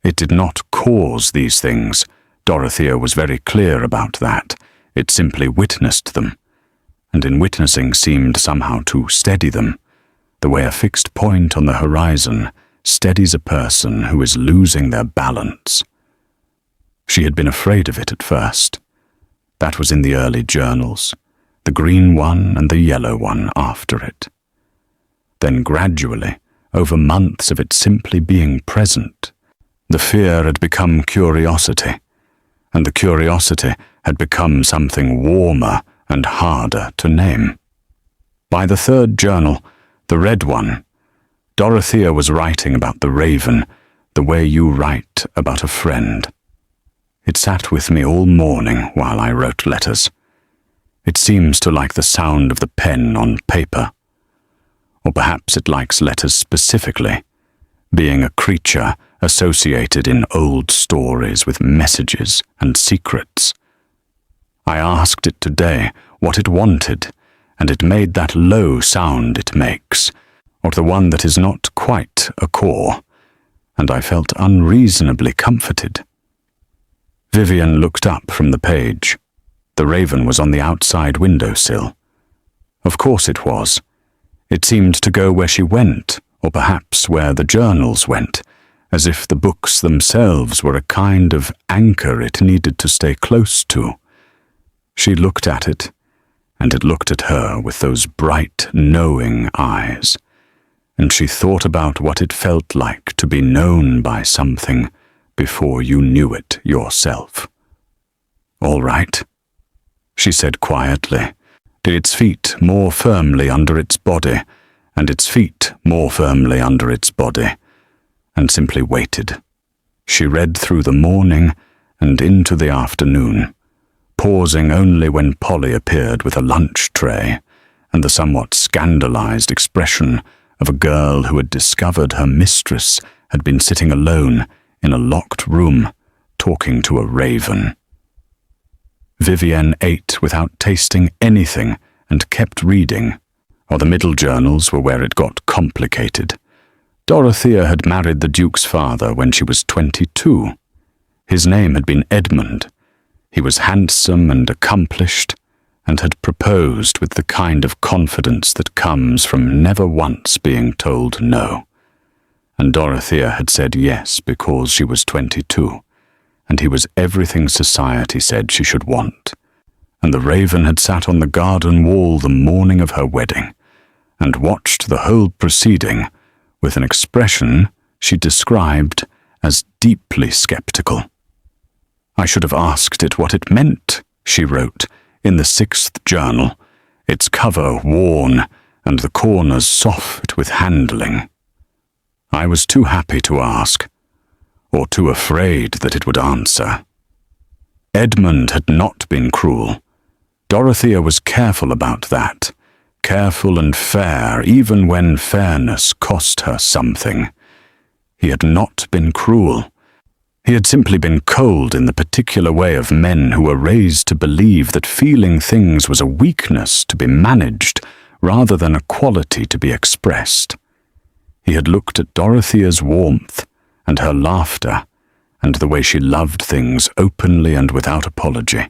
It did not cause these things. Dorathea was very clear about that. It simply witnessed them, and in witnessing seemed somehow to steady them, the way a fixed point on the horizon steadies a person who is losing their balance. She had been afraid of it at first. That was in the early journals, the green one and the yellow one after it. Then gradually, over months of it simply being present, the fear had become curiosity, and the curiosity had become something warmer and harder to name. By the third journal, the red one, Dorathea was writing about the raven the way you write about a friend. It sat with me all morning while I wrote letters. It seems to like the sound of the pen on paper. Or perhaps it likes letters specifically, being a creature associated in old stories with messages and secrets. I asked it today what it wanted, and it made that low sound it makes, or the one that is not quite a caw, and I felt unreasonably comforted. Vivienne looked up from the page. The raven was on the outside windowsill. Of course it was. It seemed to go where she went, or perhaps where the journals went, as if the books themselves were a kind of anchor it needed to stay close to. She looked at it, and it looked at her with those bright, knowing eyes, and she thought about what it felt like to be known by something before you knew it yourself. "All right," she said quietly, its feet more firmly under its body, and its feet more firmly under its body, and simply waited. She read through the morning and into the afternoon, pausing only when Polly appeared with a lunch tray, and the somewhat scandalized expression of a girl who had discovered her mistress had been sitting alone in a locked room, talking to a raven. Vivienne ate without tasting anything and kept reading, or the middle journals were where it got complicated. Dorathea had married the Duke's father when she was 22. His name had been Edmund. He was handsome and accomplished, and had proposed with the kind of confidence that comes from never once being told no. And Dorathea had said yes because she was 22, and he was everything society said she should want. And the raven had sat on the garden wall the morning of her wedding, and watched the whole proceeding with an expression she described as deeply skeptical. "I should have asked it what it meant," she wrote, in the 6th journal, its cover worn and the corners soft with handling. I was too happy to ask. or too afraid that it would answer. Edmund had not been cruel. Dorathea was careful about that, careful and fair even when fairness cost her something. He had not been cruel. He had simply been cold in the particular way of men who were raised to believe that feeling things was a weakness to be managed rather than a quality to be expressed. He had looked at Dorothea's warmth and her laughter and the way she loved things openly and without apology,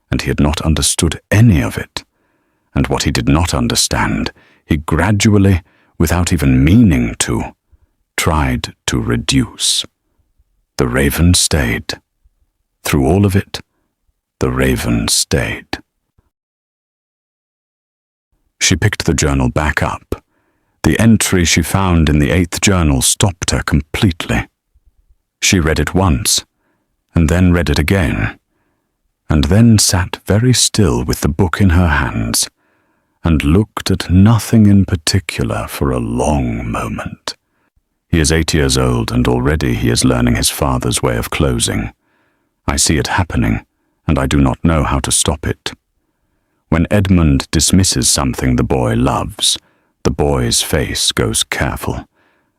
and he had not understood any of it. And what he did not understand, he gradually, without even meaning to, tried to reduce. The raven stayed. Through all of it, the raven stayed. She picked the journal back up. The entry she found in the 8th journal stopped her completely. She read it once, and then read it again, and then sat very still with the book in her hands, and looked at nothing in particular for a long moment. He is 8 years old, and already he is learning his father's way of closing. I see it happening, and I do not know how to stop it. When Edmund dismisses something the boy loves, the boy's face goes careful,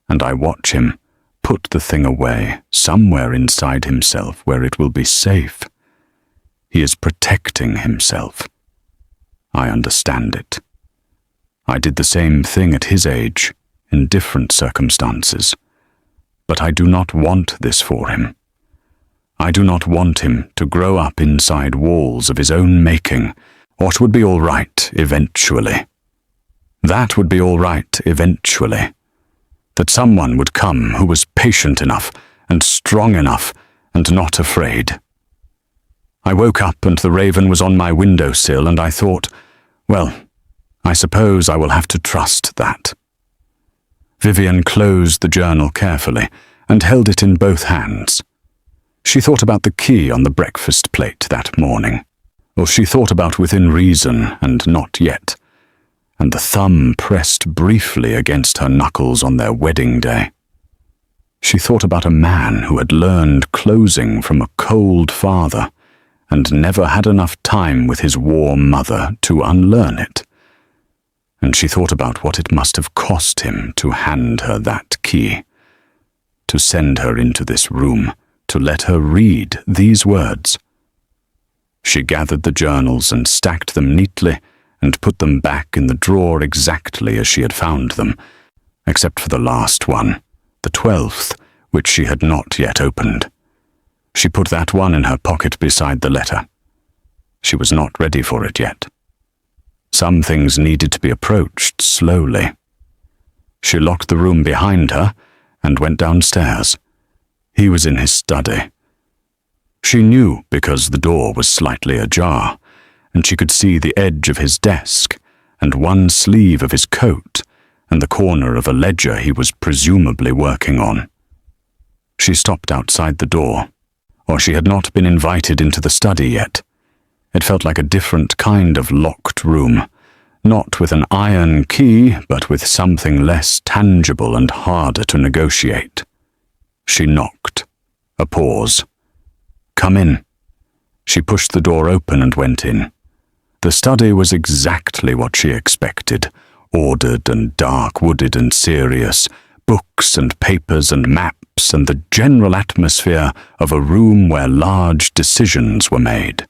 and I watch him put the thing away somewhere inside himself where it will be safe. He is protecting himself. I understand it. I did the same thing at his age, in different circumstances, but I do not want this for him. I do not want him to grow up inside walls of his own making. What would be all right eventually? That would be all right eventually. That someone would come who was patient enough and strong enough and not afraid. I woke up and the raven was on my windowsill, and I thought, well, I suppose I will have to trust that. Vivienne closed the journal carefully and held it in both hands. She thought about the key on the breakfast plate that morning, or she thought about within reason and not yet, and the thumb pressed briefly against her knuckles on their wedding day. She thought about a man who had learned closing from a cold father and never had enough time with his warm mother to unlearn it. And she thought about what it must have cost him to hand her that key, to send her into this room, to let her read these words. She gathered the journals and stacked them neatly and put them back in the drawer exactly as she had found them, except for the last one, the 12th, which she had not yet opened. She put that one in her pocket beside the letter. She was not ready for it yet. Some things needed to be approached slowly. She locked the room behind her and went downstairs. He was in his study. She knew because the door was slightly ajar, and she could see the edge of his desk and one sleeve of his coat and the corner of a ledger he was presumably working on. She stopped outside the door, or she had not been invited into the study yet. It felt like a different kind of locked room, not with an iron key, but with something less tangible and harder to negotiate. She knocked. A pause. "Come in." She pushed the door open and went in. The study was exactly what she expected, ordered and dark-wooded and serious, books and papers and maps and the general atmosphere of a room where large decisions were made.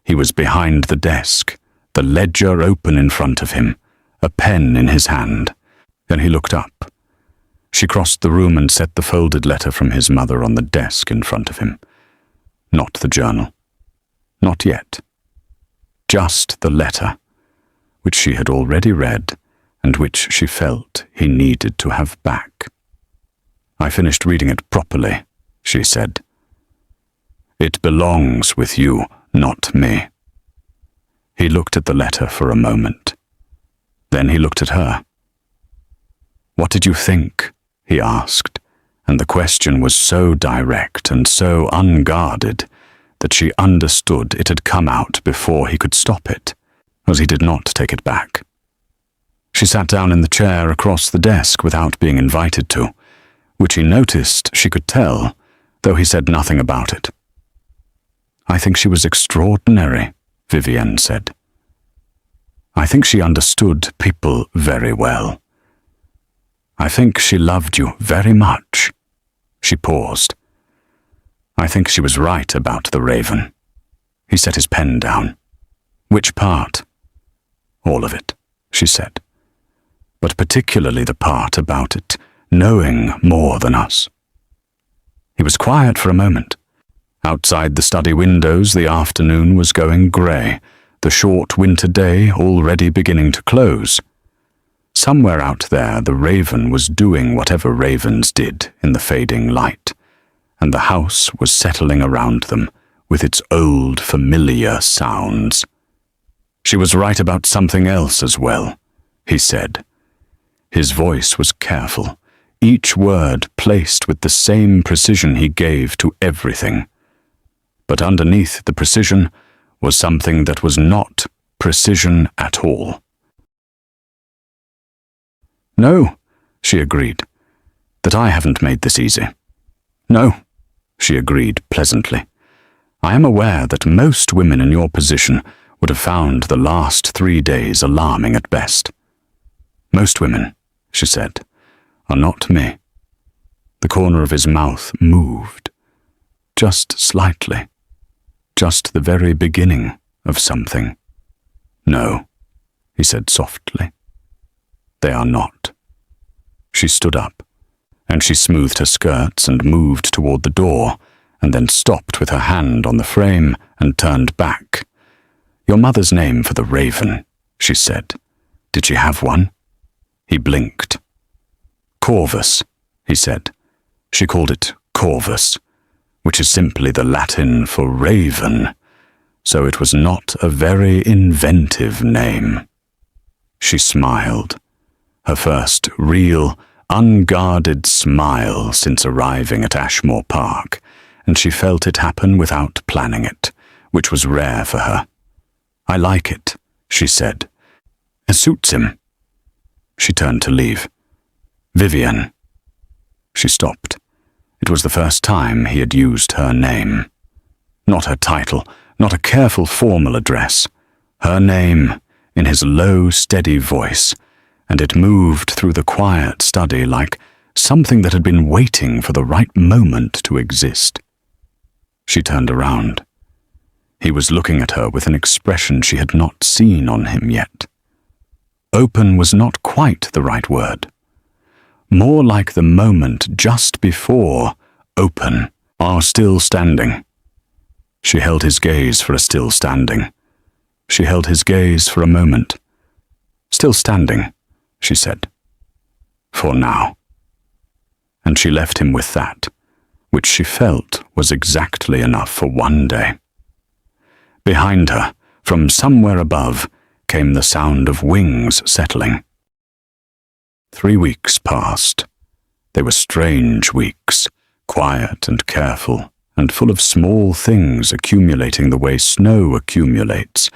He was behind the desk, the ledger open in front of him, a pen in his hand. Then he looked up. She crossed the room and set the folded letter from his mother on the desk in front of him. Not the journal. Not yet. Just the letter, which she had already read and which she felt he needed to have back. "I finished reading it properly," she said. "It belongs with you, not me." He looked at the letter for a moment. Then he looked at her. "What did you think?" he asked, and the question was so direct and so unguarded that she understood it had come out before he could stop it, as he did not take it back. She sat down in the chair across the desk without being invited to, which he noticed she could tell, though he said nothing about it. "I think she was extraordinary," Vivienne said. "I think she understood people very well. I think she loved you very much." She paused. "I think she was right about the raven." He set his pen down. "Which part?" "All of it," she said. "But particularly the part about it knowing more than us." He was quiet for a moment. Outside the study windows, the afternoon was going grey, the short winter day already beginning to close. Somewhere out there, the raven was doing whatever ravens did in the fading light, and the house was settling around them with its old familiar sounds. "She was right about something else as well," he said. His voice was careful, each word placed with the same precision he gave to everything. But underneath the precision was something that was not precision at all. "No," she agreed, "that I haven't made this easy." "No," she agreed pleasantly. "I am aware that most women in your position would have found the last 3 days alarming at best." "Most women," she said, "are not me." The corner of his mouth moved, just slightly, just the very beginning of something. "No," he said softly. "They are not." She stood up, and she smoothed her skirts and moved toward the door, and then stopped with her hand on the frame and turned back. "Your mother's name for the raven," she said. "Did she have one?" He blinked. "Corvus," he said. She called it Corvus, which is simply the Latin for raven, so it was not a very inventive name. She smiled, her first real, unguarded smile since arriving at Ashmore Park, and she felt it happen without planning it, which was rare for her. "I like it," she said. "It suits him." She turned to leave. "Vivienne." She stopped. It was the first time he had used her name. Not her title, not a careful formal address. Her name, in his low, steady voice, and it moved through the quiet study like something that had been waiting for the right moment to exist. She turned around. He was looking at her with an expression she had not seen on him yet. Open was not quite the right word. More like the moment just before open, are still standing. She held his gaze for a still standing. She held his gaze for a moment. "Still standing," she said. "For now." And she left him with that, which she felt was exactly enough for one day. Behind her, from somewhere above, came the sound of wings settling. 3 weeks passed. They were strange weeks, quiet and careful, and full of small things accumulating the way snow accumulates,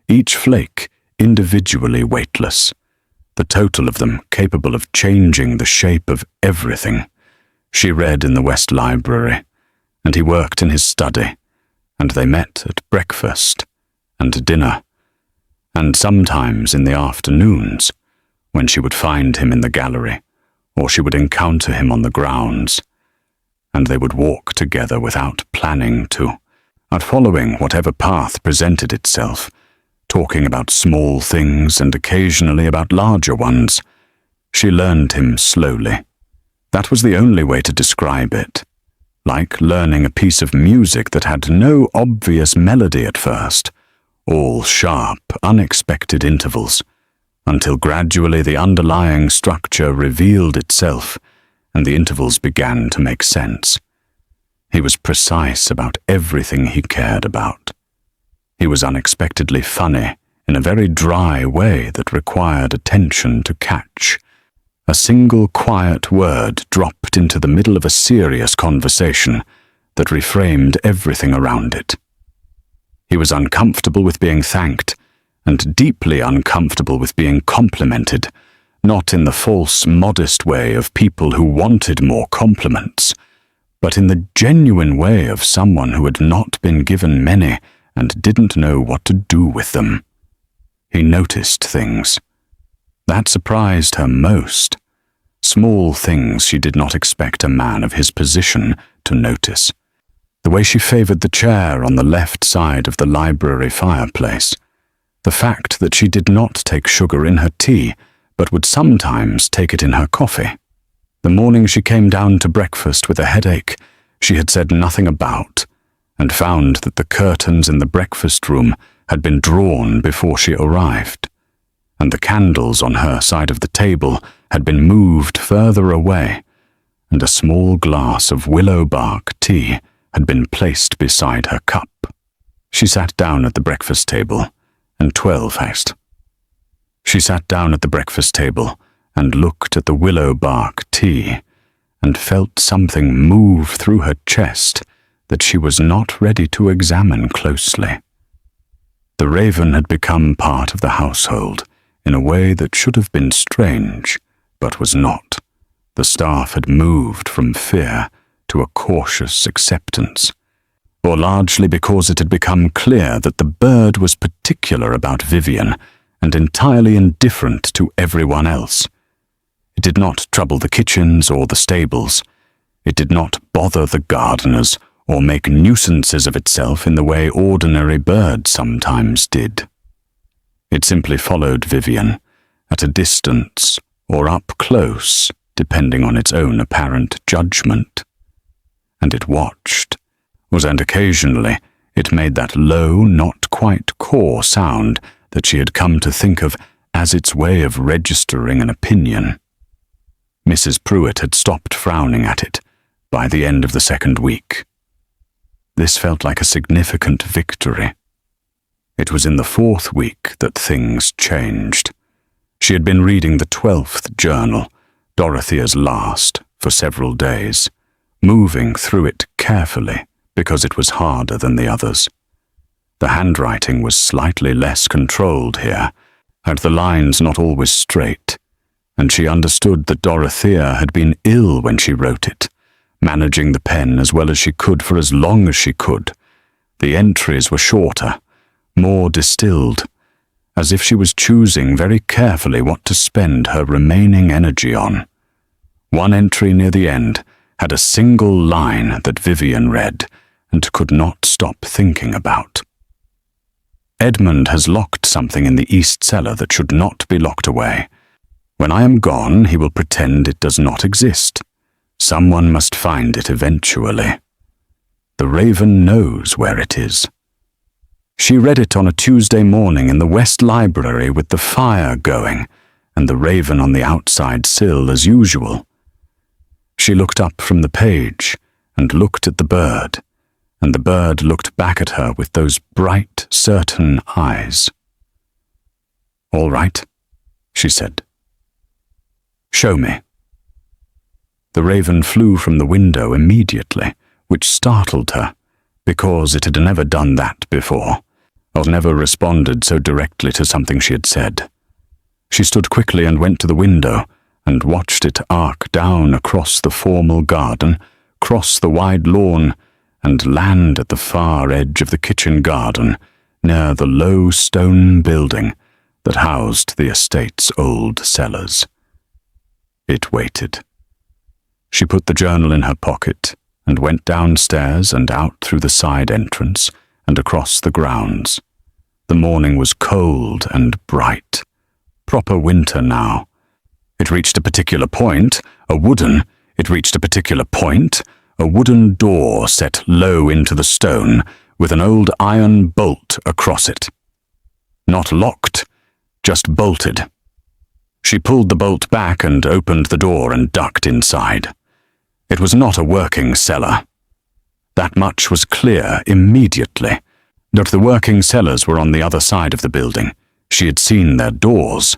each flake individually weightless, the total of them capable of changing the shape of everything. She read in the West Library, and he worked in his study, and they met at breakfast and dinner, and sometimes in the afternoons, when she would find him in the gallery, or she would encounter him on the grounds, and they would walk together without planning to, not following whatever path presented itself, talking about small things and occasionally about larger ones. She learned him slowly. That was the only way to describe it, like learning a piece of music that had no obvious melody at first, all sharp, unexpected intervals, until gradually the underlying structure revealed itself and the intervals began to make sense. He was precise about everything he cared about. He was unexpectedly funny in a very dry way that required attention to catch. A single quiet word dropped into the middle of a serious conversation that reframed everything around it. He was uncomfortable with being thanked, and deeply uncomfortable with being complimented, not in the false, modest way of people who wanted more compliments, but in the genuine way of someone who had not been given many and didn't know what to do with them. He noticed things. That surprised her most. Small things she did not expect a man of his position to notice. The way she favored the chair on the left side of the library fireplace. The fact that she did not take sugar in her tea, but would sometimes take it in her coffee. The morning she came down to breakfast with a headache she had said nothing about, and found that the curtains in the breakfast room had been drawn before she arrived, and the candles on her side of the table had been moved further away, and a small glass of willow bark tea had been placed beside her cup. She sat down at the breakfast table, and 12 haste. She sat down at the breakfast table and looked at the willow bark tea, and felt something move through her chest that she was not ready to examine closely. The raven had become part of the household in a way that should have been strange, but was not. The staff had moved from fear to a cautious acceptance, or largely because it had become clear that the bird was particular about Vivienne and entirely indifferent to everyone else. It did not trouble the kitchens or the stables. It did not bother the gardeners or make nuisances of itself in the way ordinary birds sometimes did. It simply followed Vivienne, at a distance or up close, depending on its own apparent judgment. And it watched, and occasionally it made that low, not quite core sound that she had come to think of as its way of registering an opinion. Mrs. Pruitt had stopped frowning at it by the end of the second week. This felt like a significant victory. It was in the fourth week that things changed. She had been reading the 12th journal, Dorothea's last, for several days, moving through it carefully because it was harder than the others. The handwriting was slightly less controlled here, and the lines not always straight, and she understood that Dorothea had been ill when she wrote it, managing the pen as well as she could for as long as she could. The entries were shorter, more distilled, as if she was choosing very carefully what to spend her remaining energy on. One entry near the end had a single line that Vivienne read and could not stop thinking about. Edmund has locked something in the east cellar that should not be locked away. When I am gone, he will pretend it does not exist. Someone must find it eventually. The raven knows where it is. She read it on a Tuesday morning in the West Library with the fire going and the raven on the outside sill as usual. She looked up from the page and looked at the bird, and the bird looked back at her with those bright, certain eyes. "All right," she said. "Show me." The raven flew from the window immediately, which startled her, because it had never done that before, or never responded so directly to something she had said. She stood quickly and went to the window, and watched it arc down across the formal garden, cross the wide lawn, and land at the far edge of the kitchen garden, near the low stone building that housed the estate's old cellars. It waited. She put the journal in her pocket and went downstairs and out through the side entrance and across the grounds. The morning was cold and bright. Proper winter now. It reached a particular point, a wooden door set low into the stone with an old iron bolt across it. Not locked, just bolted. She pulled the bolt back and opened the door and ducked inside. It was not a working cellar. That much was clear immediately, but the working cellars were on the other side of the building. She had seen their doors.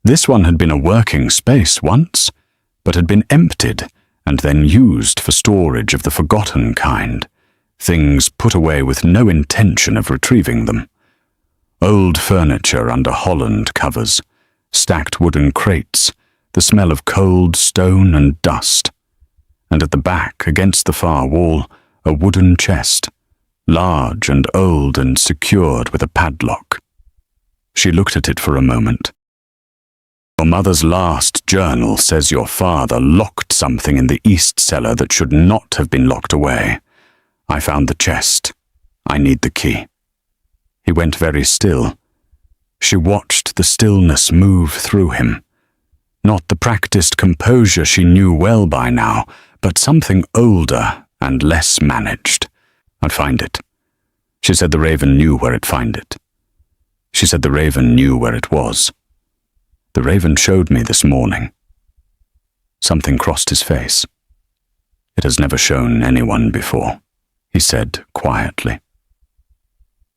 This one had been a working space once, but had been emptied and then used for storage of the forgotten kind, things put away with no intention of retrieving them. Old furniture under Holland covers, stacked wooden crates, the smell of cold stone and dust, and at the back, against the far wall, a wooden chest, large and old and secured with a padlock. She looked at it for a moment. Your mother's last journal says your father locked something in the east cellar that should not have been locked away. I found the chest. I need the key. He went very still. She watched the stillness move through him. Not the practiced composure she knew well by now, but something older and less managed. I'd find it. She said the raven knew where it'd find it. She said the raven knew where it was. The raven showed me this morning. Something crossed his face. It has never shown anyone before, he said quietly.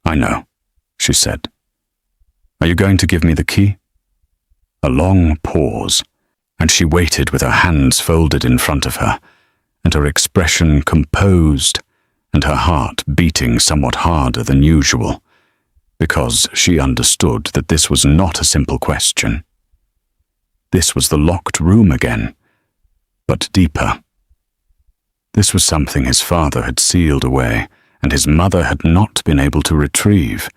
I know, she said. Are you going to give me the key? A long pause, and she waited with her hands folded in front of her, and her expression composed, and her heart beating somewhat harder than usual, because she understood that this was not a simple question. This was the locked room again, but deeper. This was something his father had sealed away, and his mother had not been able to retrieve,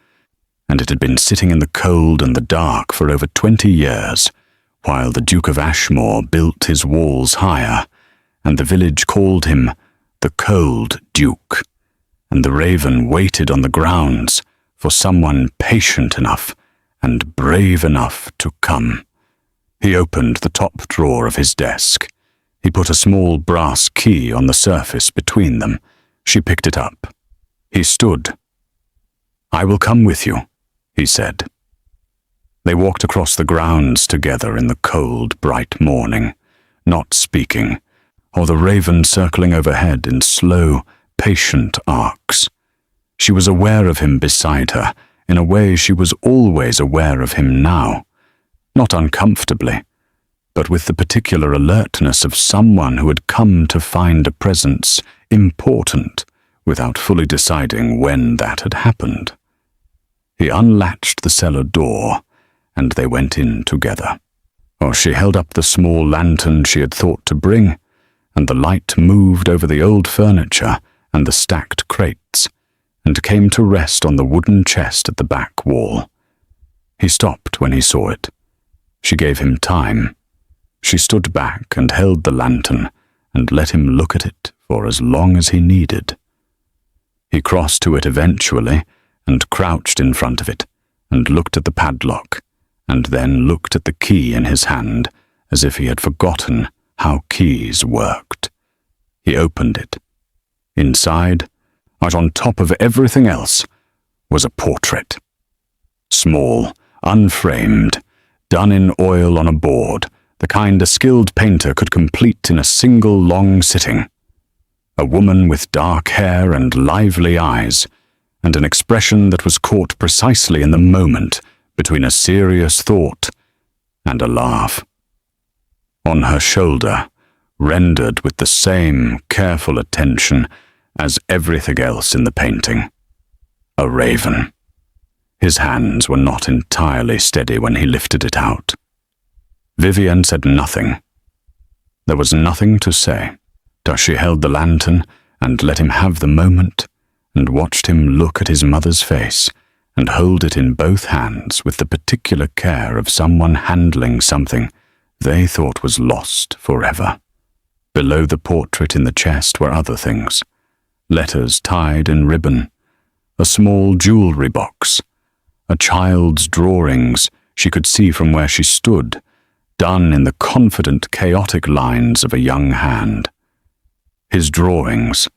and it had been sitting in the cold and the dark for over 20 years, while the Duke of Ashmore built his walls higher, and the village called him the Cold Duke, and the raven waited on the grounds for someone patient enough and brave enough to come. He opened the top drawer of his desk. He put a small brass key on the surface between them. She picked it up. He stood. I will come with you, he said. They walked across the grounds together in the cold, bright morning, not speaking, or the raven circling overhead in slow, patient arcs. She was aware of him beside her, in a way she was always aware of him now, not uncomfortably, but with the particular alertness of someone who had come to find a presence important without fully deciding when that had happened. He unlatched the cellar door, and they went in together. She held up the small lantern she had thought to bring, and the light moved over the old furniture and the stacked crates, and came to rest on the wooden chest at the back wall. He stopped when he saw it. She gave him time. She stood back and held the lantern and let him look at it for as long as he needed. He crossed to it eventually and crouched in front of it and looked at the padlock, and then looked at the key in his hand as if he had forgotten how keys worked. He opened it. Inside, right on top of everything else, was a portrait. Small, unframed, done in oil on a board, the kind a skilled painter could complete in a single long sitting. A woman with dark hair and lively eyes, and an expression that was caught precisely in the moment between a serious thought and a laugh. On her shoulder, rendered with the same careful attention as everything else in the painting, a raven. His hands were not entirely steady when he lifted it out. Vivienne said nothing. There was nothing to say. She held the lantern and let him have the moment, and watched him look at his mother's face and hold it in both hands with the particular care of someone handling something they thought was lost forever. Below the portrait in the chest were other things, letters tied in ribbon, a small jewelry box, a child's drawings she could see from where she stood, done in the confident, chaotic lines of a young hand. His drawings.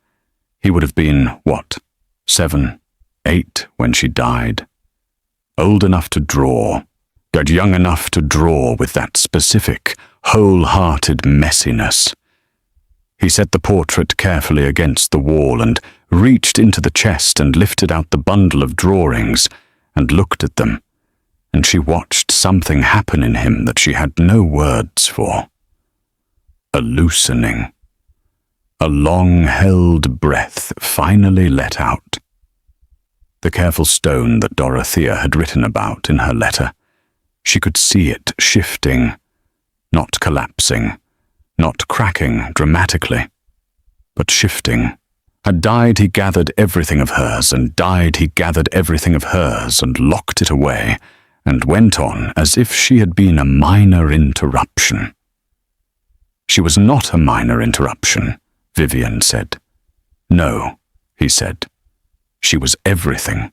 He would have been, 7, 8 when she died. Old enough to draw, but young enough to draw with that specific, whole-hearted messiness. He set the portrait carefully against the wall and reached into the chest and lifted out the bundle of drawings and looked at them, and she watched something happen in him that she had no words for. A loosening. A long-held breath finally let out. The careful stone that Doratha had written about in her letter. She could see it shifting, not collapsing, not cracking dramatically, but shifting. Had died he gathered everything of hers, and died he gathered everything of hers, and locked it away, and went on as if she had been a minor interruption. She was not a minor interruption, Vivienne said. No, he said. She was everything.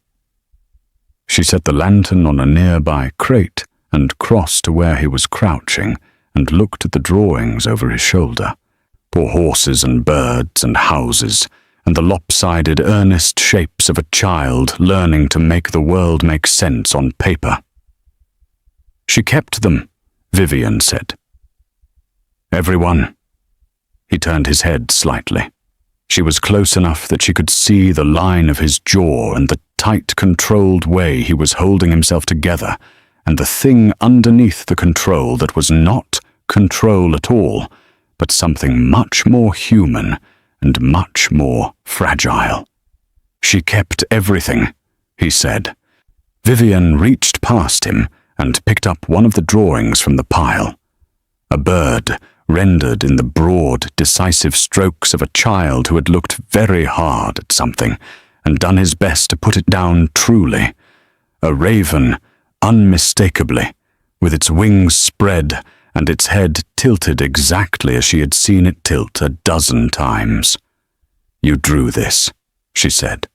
She set the lantern on a nearby crate and crossed to where he was crouching and looked at the drawings over his shoulder. Poor horses and birds and houses, and the lopsided, earnest shapes of a child learning to make the world make sense on paper. She kept them, Vivienne said. Everyone. He turned his head slightly. She was close enough that she could see the line of his jaw and the tight, controlled way he was holding himself together, and the thing underneath the control that was not control at all, but something much more human and much more fragile. She kept everything, he said. Vivienne reached past him and picked up one of the drawings from the pile. A bird, rendered in the broad, decisive strokes of a child who had looked very hard at something and done his best to put it down truly. A raven, unmistakably, with its wings spread and its head tilted exactly as she had seen it tilt a dozen times. You drew this, she said.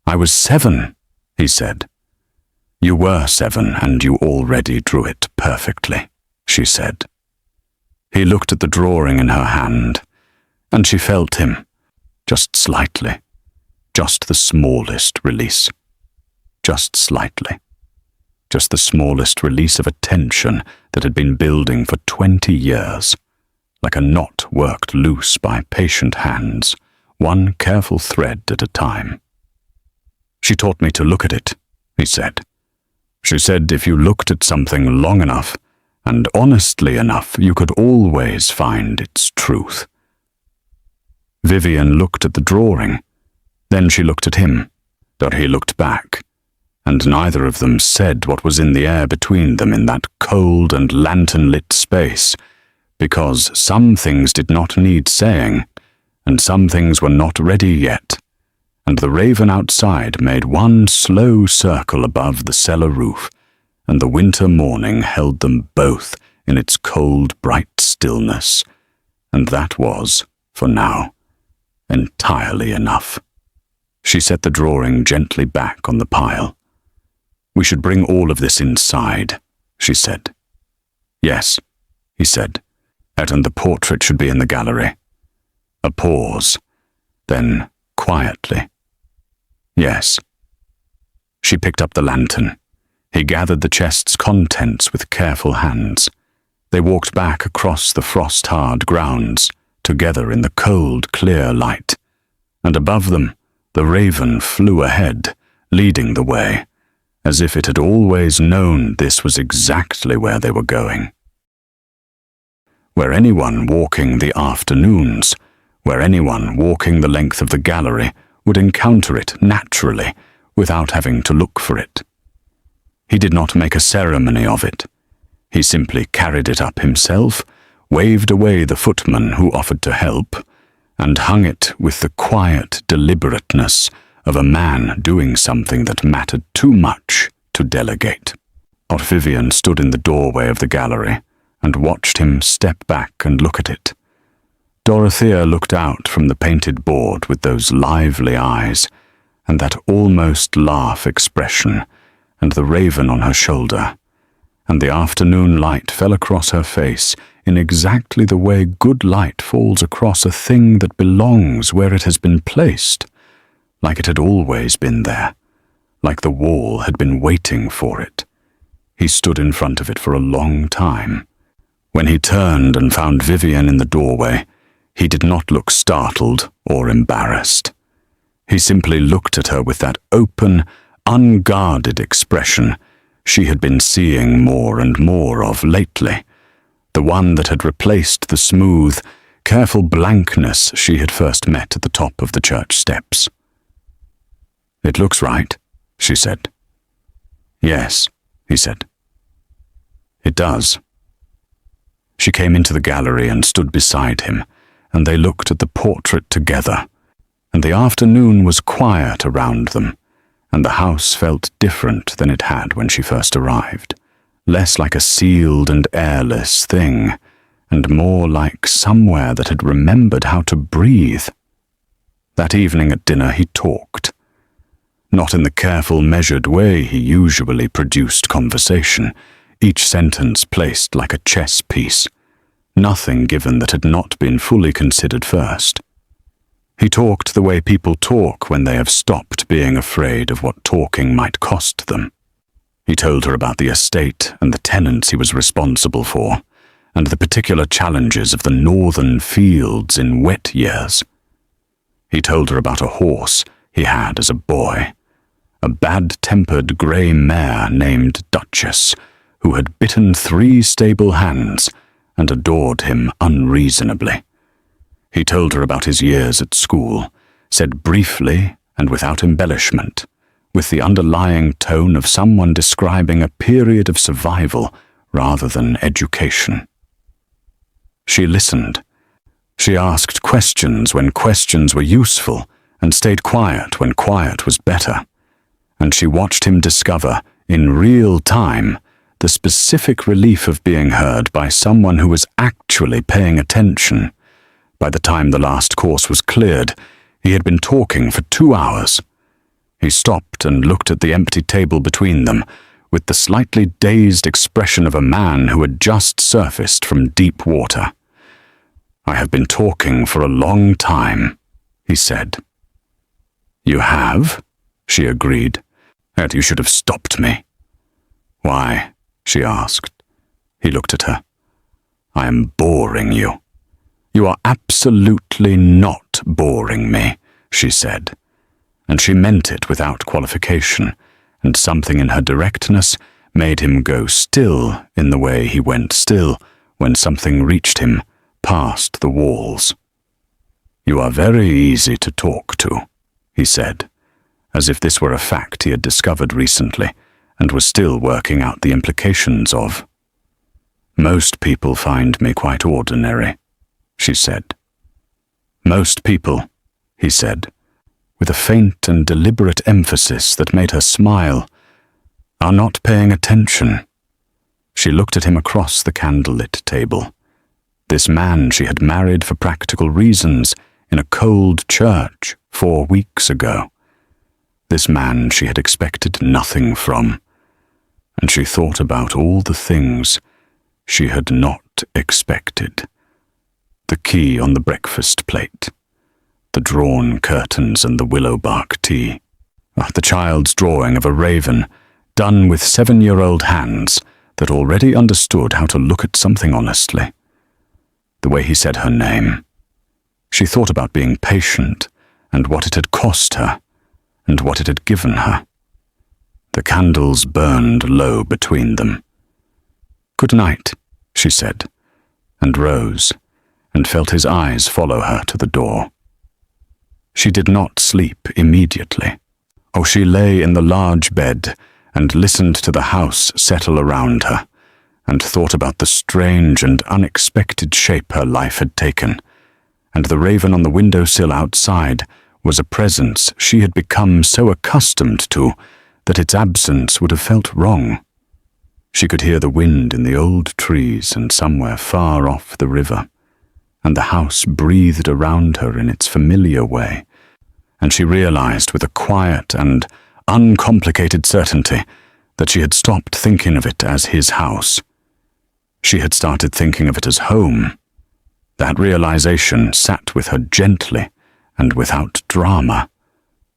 I was 7, he said. You were 7, and you already drew it perfectly, she said. He looked at the drawing in her hand, and she felt him, just slightly, just the smallest release, just slightly, just the smallest release of a tension that had been building for 20 years, like a knot worked loose by patient hands, one careful thread at a time. She taught me to look at it, he said. She said if you looked at something long enough, and honestly enough, you could always find its truth. Vivienne looked at the drawing. Then she looked at him. But he looked back, and neither of them said what was in the air between them in that cold and lantern-lit space, because some things did not need saying, and some things were not ready yet, and the raven outside made one slow circle above the cellar roof, and the winter morning held them both in its cold, bright stillness, and that was, for now, entirely enough. She set the drawing gently back on the pile. We should bring all of this inside, she said. Yes, he said, and the portrait should be in the gallery. A pause, then quietly. Yes. She picked up the lantern. He gathered the chest's contents with careful hands. They walked back across the frost-hard grounds, together in the cold, clear light, and above them the raven flew ahead, leading the way, as if it had always known this was exactly where they were going. Where anyone walking the afternoons, where anyone walking the length of the gallery would encounter it naturally, without having to look for it. He did not make a ceremony of it. He simply carried it up himself, waved away the footman who offered to help, and hung it with the quiet deliberateness of a man doing something that mattered too much to delegate. Vivienne stood in the doorway of the gallery and watched him step back and look at it. Doratha looked out from the painted board with those lively eyes and that almost laugh expression, and the raven on her shoulder, and the afternoon light fell across her face in exactly the way good light falls across a thing that belongs where it has been placed, like it had always been there, like the wall had been waiting for it. He stood in front of it for a long time. When he turned and found Vivienne in the doorway, he did not look startled or embarrassed. He simply looked at her with that open, unguarded expression she had been seeing more and more of lately, the one that had replaced the smooth, careful blankness she had first met at the top of the church steps. It looks right, she said. Yes, he said. It does. She came into the gallery and stood beside him, and they looked at the portrait together, and the afternoon was quiet around them, and the house felt different than it had when she first arrived, less like a sealed and airless thing, and more like somewhere that had remembered how to breathe. That evening at dinner he talked. Not in the careful, measured way he usually produced conversation, each sentence placed like a chess piece, nothing given that had not been fully considered first. He talked the way people talk when they have stopped being afraid of what talking might cost them. He told her about the estate and the tenants he was responsible for, and the particular challenges of the northern fields in wet years. He told her about a horse he had as a boy, a bad-tempered grey mare named Duchess, who had bitten 3 stable hands and adored him unreasonably. He told her about his years at school, said briefly and without embellishment, with the underlying tone of someone describing a period of survival rather than education. She listened. She asked questions when questions were useful and stayed quiet when quiet was better. And she watched him discover, in real time, the specific relief of being heard by someone who was actually paying attention. By the time the last course was cleared, he had been talking for 2 hours. He stopped and looked at the empty table between them, with the slightly dazed expression of a man who had just surfaced from deep water. "I have been talking for a long time," he said. "You have?" she agreed. "Yet you should have stopped me." "Why?" she asked. He looked at her. "I am boring you." "You are absolutely not boring me," she said. And she meant it without qualification, and something in her directness made him go still in the way he went still when something reached him past the walls. "You are very easy to talk to," he said, as if this were a fact he had discovered recently and was still working out the implications of. "Most people find me quite ordinary," she said. "Most people," he said, with a faint and deliberate emphasis that made her smile, "are not paying attention." She looked at him across the candlelit table. This man she had married for practical reasons in a cold church 4 weeks ago. This man she had expected nothing from, and she thought about all the things she had not expected. The key on the breakfast plate, the drawn curtains and the willow bark tea, the child's drawing of a raven, done with 7-year-old hands that already understood how to look at something honestly. The way he said her name. She thought about being patient and what it had cost her and what it had given her. The candles burned low between them. "Good night," she said, and rose, and felt his eyes follow her to the door. She did not sleep immediately. Oh, she lay in the large bed and listened to the house settle around her, and thought about the strange and unexpected shape her life had taken, and the raven on the windowsill outside was a presence she had become so accustomed to that its absence would have felt wrong. She could hear the wind in the old trees and somewhere far off the river, and the house breathed around her in its familiar way, and she realized with a quiet and uncomplicated certainty that she had stopped thinking of it as his house. She had started thinking of it as home. That realization sat with her gently and without drama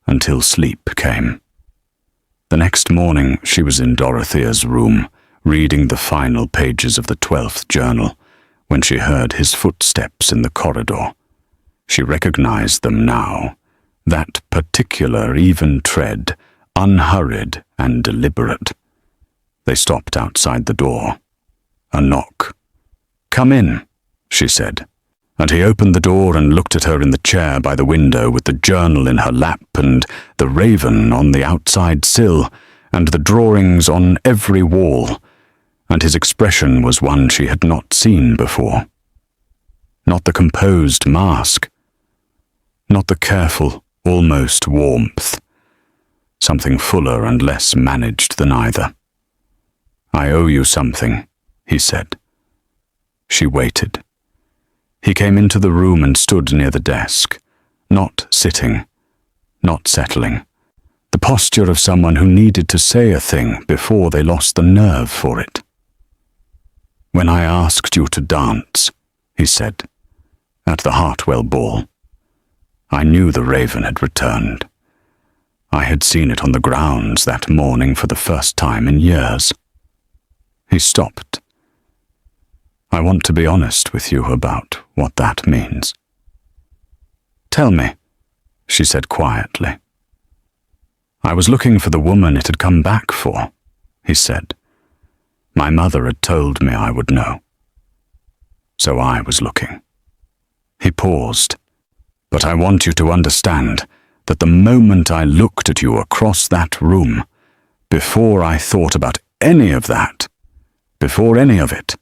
until sleep came. The next morning she was in Dorothea's room, reading the final pages of the 12th journal, when she heard his footsteps in the corridor. She recognized them now, that particular even tread, unhurried and deliberate. They stopped outside the door. A knock. "Come in," she said, and he opened the door and looked at her in the chair by the window with the journal in her lap and the raven on the outside sill and the drawings on every wall, and his expression was one she had not seen before. Not the composed mask, not the careful, almost warmth, something fuller and less managed than either. "I owe you something," he said. She waited. He came into the room and stood near the desk, not sitting, not settling, the posture of someone who needed to say a thing before they lost the nerve for it. "When I asked you to dance," he said, "at the Hartwell ball, I knew the raven had returned. I had seen it on the grounds that morning for the first time in years." He stopped. "I want to be honest with you about what that means." "Tell me," she said quietly. "I was looking for the woman it had come back for," he said. "My mother had told me I would know. So I was looking." He paused. "But I want you to understand that the moment I looked at you across that room, before I thought about any of that, before any of it,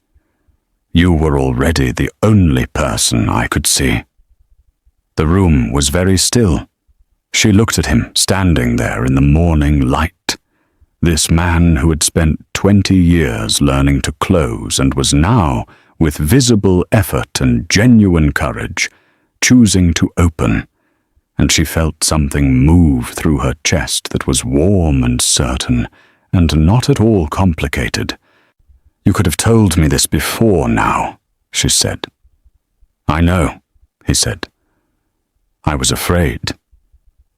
you were already the only person I could see." The room was very still. She looked at him standing there in the morning light, this man who had spent 20 years learning to close and was now, with visible effort and genuine courage, choosing to open, and she felt something move through her chest that was warm and certain, and not at all complicated. "You could have told me this before now," she said. "I know," he said. "I was afraid."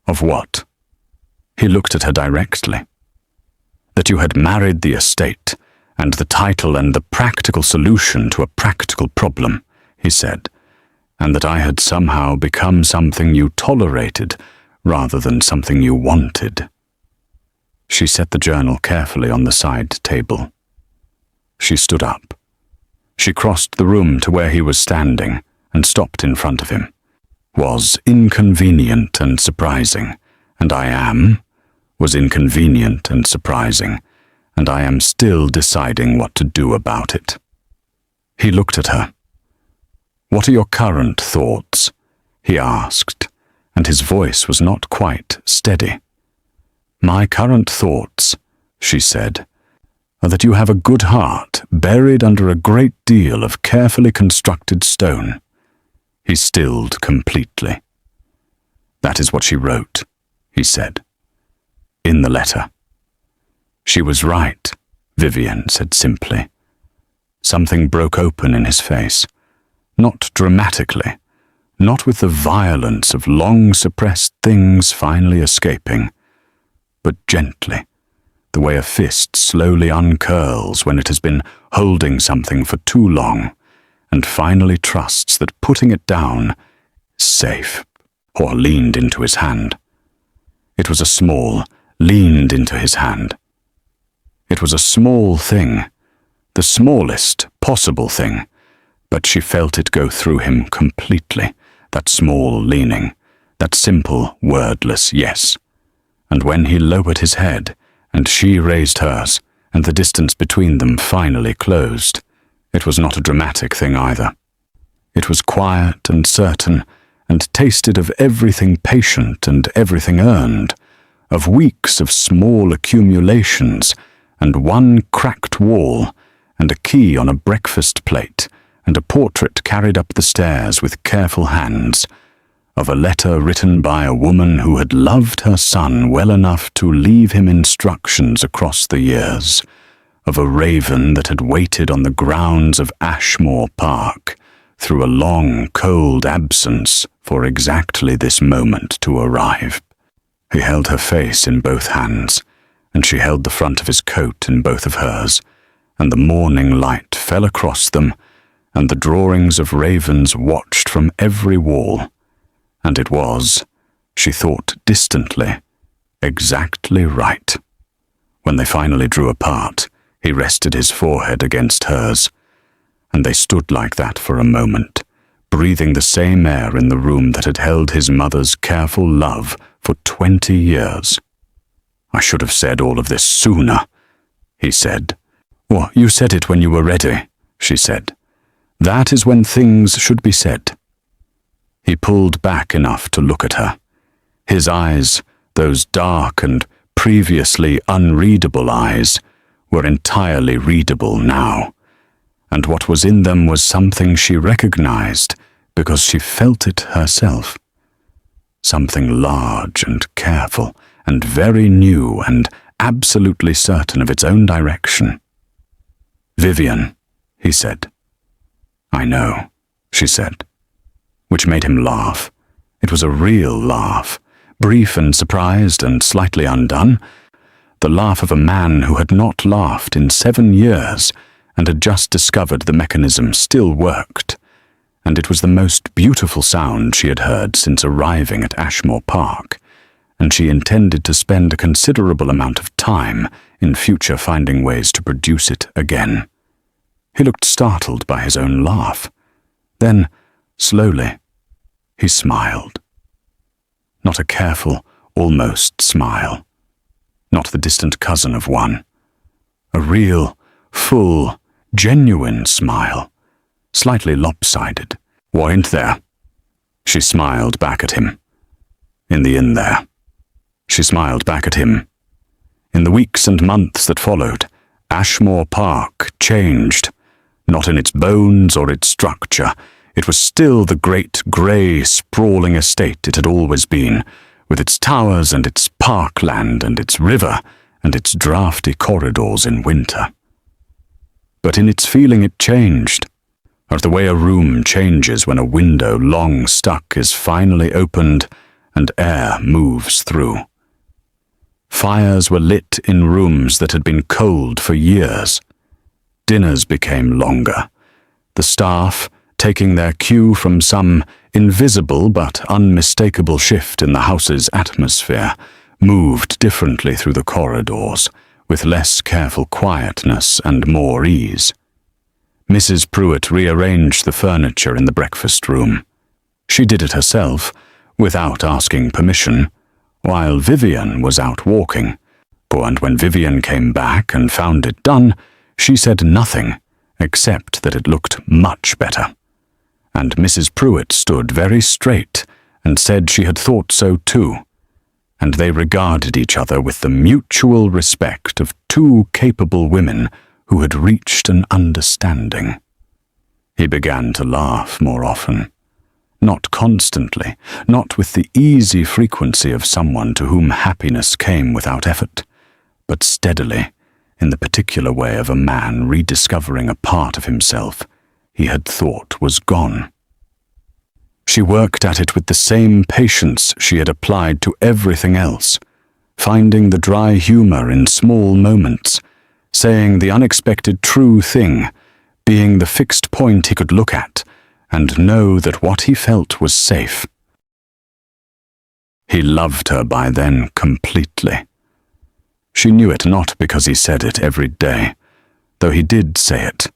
"Of what?" He looked at her directly. "That you had married the estate, and the title and the practical solution to a practical problem," he said, "and that I had somehow become something you tolerated rather than something you wanted." She set the journal carefully on the side table. She stood up. She crossed the room to where he was standing and stopped in front of him. "Was inconvenient and surprising, and was inconvenient and surprising, and I am still deciding what to do about it." He looked at her. "What are your current thoughts?" he asked, and his voice was not quite steady. "My current thoughts," she said, "are that you have a good heart buried under a great deal of carefully constructed stone." He stilled completely. "That is what she wrote," he said, "in the letter." "She was right," Vivienne said simply. Something broke open in his face. Not dramatically, not with the violence of long-suppressed things finally escaping, but gently, the way a fist slowly uncurls when it has been holding something for too long, and finally trusts that putting it down is safe, or leaned into his hand. It was a small, leaned into his hand. It was a small thing, the smallest possible thing, but she felt it go through him completely, that small leaning, that simple, wordless yes. And when he lowered his head, and she raised hers, and the distance between them finally closed, it was not a dramatic thing either. It was quiet and certain, and tasted of everything patient and everything earned, of weeks of small accumulations, and one cracked wall, and a key on a breakfast plate, and a portrait carried up the stairs with careful hands, of a letter written by a woman who had loved her son well enough to leave him instructions across the years, of a raven that had waited on the grounds of Ashmore Park through a long, cold absence for exactly this moment to arrive. He held her face in both hands, and she held the front of his coat in both of hers, and the morning light fell across them, and the drawings of ravens watched from every wall, and it was, she thought distantly, exactly right. When they finally drew apart, he rested his forehead against hers, and they stood like that for a moment, breathing the same air in the room that had held his mother's careful love for 20 years. "I should have said all of this sooner," he said, "Well, you said it when you were ready," she said. "That is when things should be said." He pulled back enough to look at her. His eyes, those dark and previously unreadable eyes, were entirely readable now, and what was in them was something she recognized because she felt it herself. Something large and careful and very new and absolutely certain of its own direction. "Vivienne," he said. "I know," she said, which made him laugh. It was a real laugh, brief and surprised and slightly undone, the laugh of a man who had not laughed in 7 years and had just discovered the mechanism still worked, and it was the most beautiful sound she had heard since arriving at Ashmore Park, and she intended to spend a considerable amount of time in future finding ways to produce it again. He looked startled by his own laugh. Then, slowly, he smiled. Not a careful, almost smile. Not the distant cousin of one. A real, full, genuine smile. Slightly lopsided. "Weren't there?" She smiled back at him. "In the inn there." She smiled back at him. In the weeks and months that followed, Ashmore Park changed. Not in its bones or its structure. It was still the great, grey, sprawling estate it had always been, with its towers and its parkland and its river and its draughty corridors in winter. But in its feeling it changed, or the way a room changes when a window long stuck is finally opened and air moves through. Fires were lit in rooms that had been cold for years. Dinners became longer. The staff, taking their cue from some invisible but unmistakable shift in the house's atmosphere, moved differently through the corridors, with less careful quietness and more ease. Mrs. Pruitt rearranged the furniture in the breakfast room. She did it herself, without asking permission, while Vivienne was out walking, and when Vivienne came back and found it done, she said nothing, except that it looked much better. And Mrs. Pruitt stood very straight and said she had thought so too, and they regarded each other with the mutual respect of two capable women who had reached an understanding. He began to laugh more often. Not constantly, not with the easy frequency of someone to whom happiness came without effort, but steadily, in the particular way of a man rediscovering a part of himself he had thought was gone. She worked at it with the same patience she had applied to everything else, finding the dry humor in small moments, saying the unexpected true thing, being the fixed point he could look at and know that what he felt was safe. He loved her by then completely. She knew it not because he said it every day, though he did say it,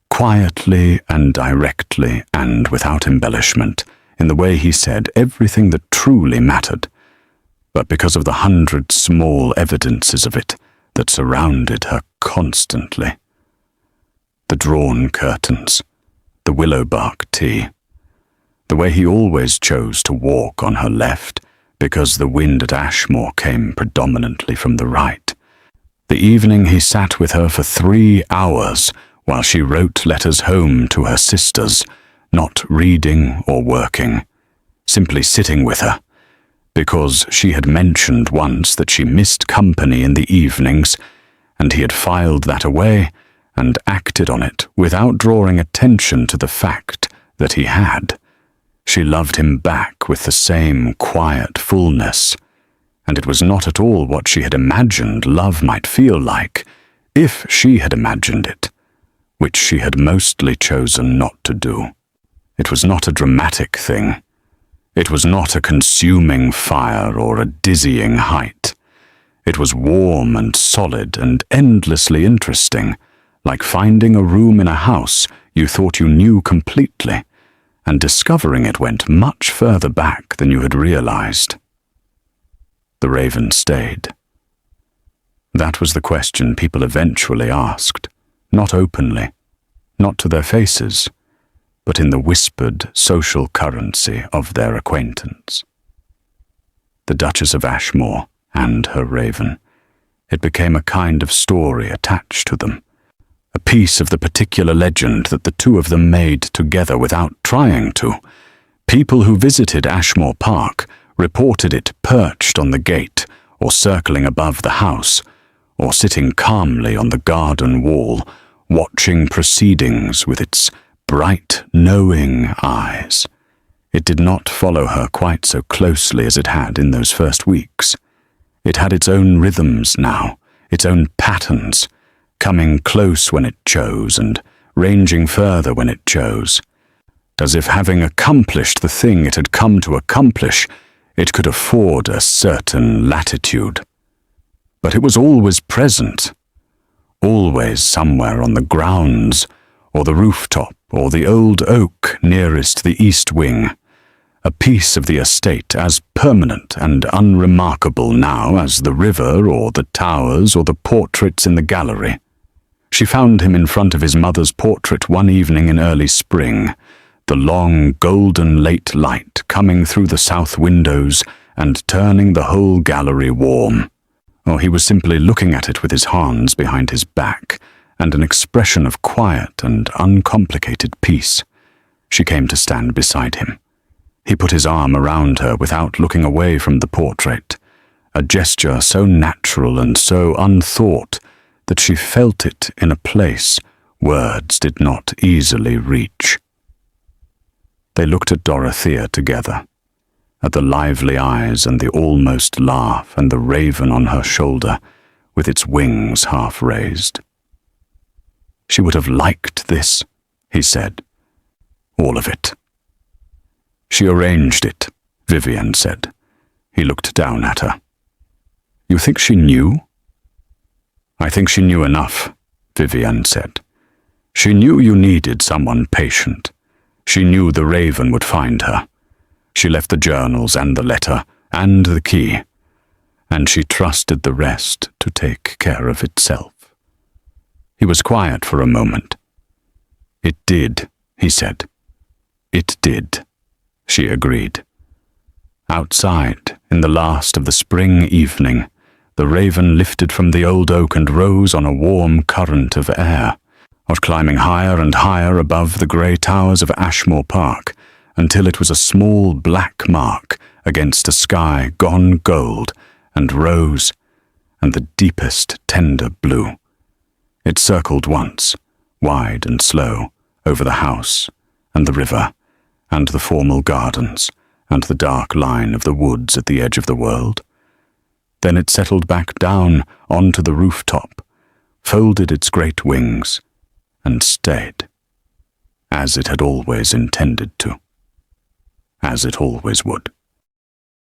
quietly and directly and without embellishment, in the way he said everything that truly mattered, but because of the 100 small evidences of it that surrounded her constantly. The drawn curtains, the willow bark tea, the way he always chose to walk on her left because the wind at Ashmore came predominantly from the right, the evening he sat with her for 3 hours while she wrote letters home to her sisters, not reading or working, simply sitting with her, because she had mentioned once that she missed company in the evenings, and he had filed that away and acted on it without drawing attention to the fact that he had. She loved him back with the same quiet fullness, and it was not at all what she had imagined love might feel like, if she had imagined it, which she had mostly chosen not to do. It was not a dramatic thing. It was not a consuming fire or a dizzying height. It was warm and solid and endlessly interesting, like finding a room in a house you thought you knew completely, and discovering it went much further back than you had realized. The raven stayed. That was the question people eventually asked, not openly, not to their faces, but in the whispered social currency of their acquaintance. The Duchess of Ashmore and her raven. It became a kind of story attached to them, a piece of the particular legend that the two of them made together without trying to. People who visited Ashmore Park reported it perched on the gate, or circling above the house, or sitting calmly on the garden wall, watching proceedings with its bright, knowing eyes. It did not follow her quite so closely as it had in those first weeks. It had its own rhythms now, its own patterns, coming close when it chose and ranging further when it chose, as if having accomplished the thing it had come to accomplish, it could afford a certain latitude. But it was always present, always somewhere on the grounds, or the rooftop, or the old oak nearest the east wing, a piece of the estate as permanent and unremarkable now as the river or the towers or the portraits in the gallery. She found him in front of his mother's portrait one evening in early spring, the long golden late light coming through the south windows and turning the whole gallery warm. Or he was simply looking at it with his hands behind his back and an expression of quiet and uncomplicated peace. She came to stand beside him. He put his arm around her without looking away from the portrait, a gesture so natural and so unthought that she felt it in a place words did not easily reach. They looked at Doratha together, at the lively eyes and the almost laugh and the raven on her shoulder, with its wings half raised. She would have liked this, he said. All of it. She arranged it, Vivienne said. He looked down at her. You think she knew? I think she knew enough, Vivienne said. She knew you needed someone patient. She knew the raven would find her. She left the journals and the letter and the key, and she trusted the rest to take care of itself. He was quiet for a moment. It did, he said. It did, she agreed. Outside, in the last of the spring evening, the raven lifted from the old oak and rose on a warm current of air, of climbing higher and higher above the grey towers of Ashmore Park, until it was a small black mark against a sky gone gold and rose and the deepest tender blue. It circled once, wide and slow, over the house and the river and the formal gardens and the dark line of the woods at the edge of the world. Then it settled back down onto the rooftop, folded its great wings, and stayed, as it had always intended to, as it always would.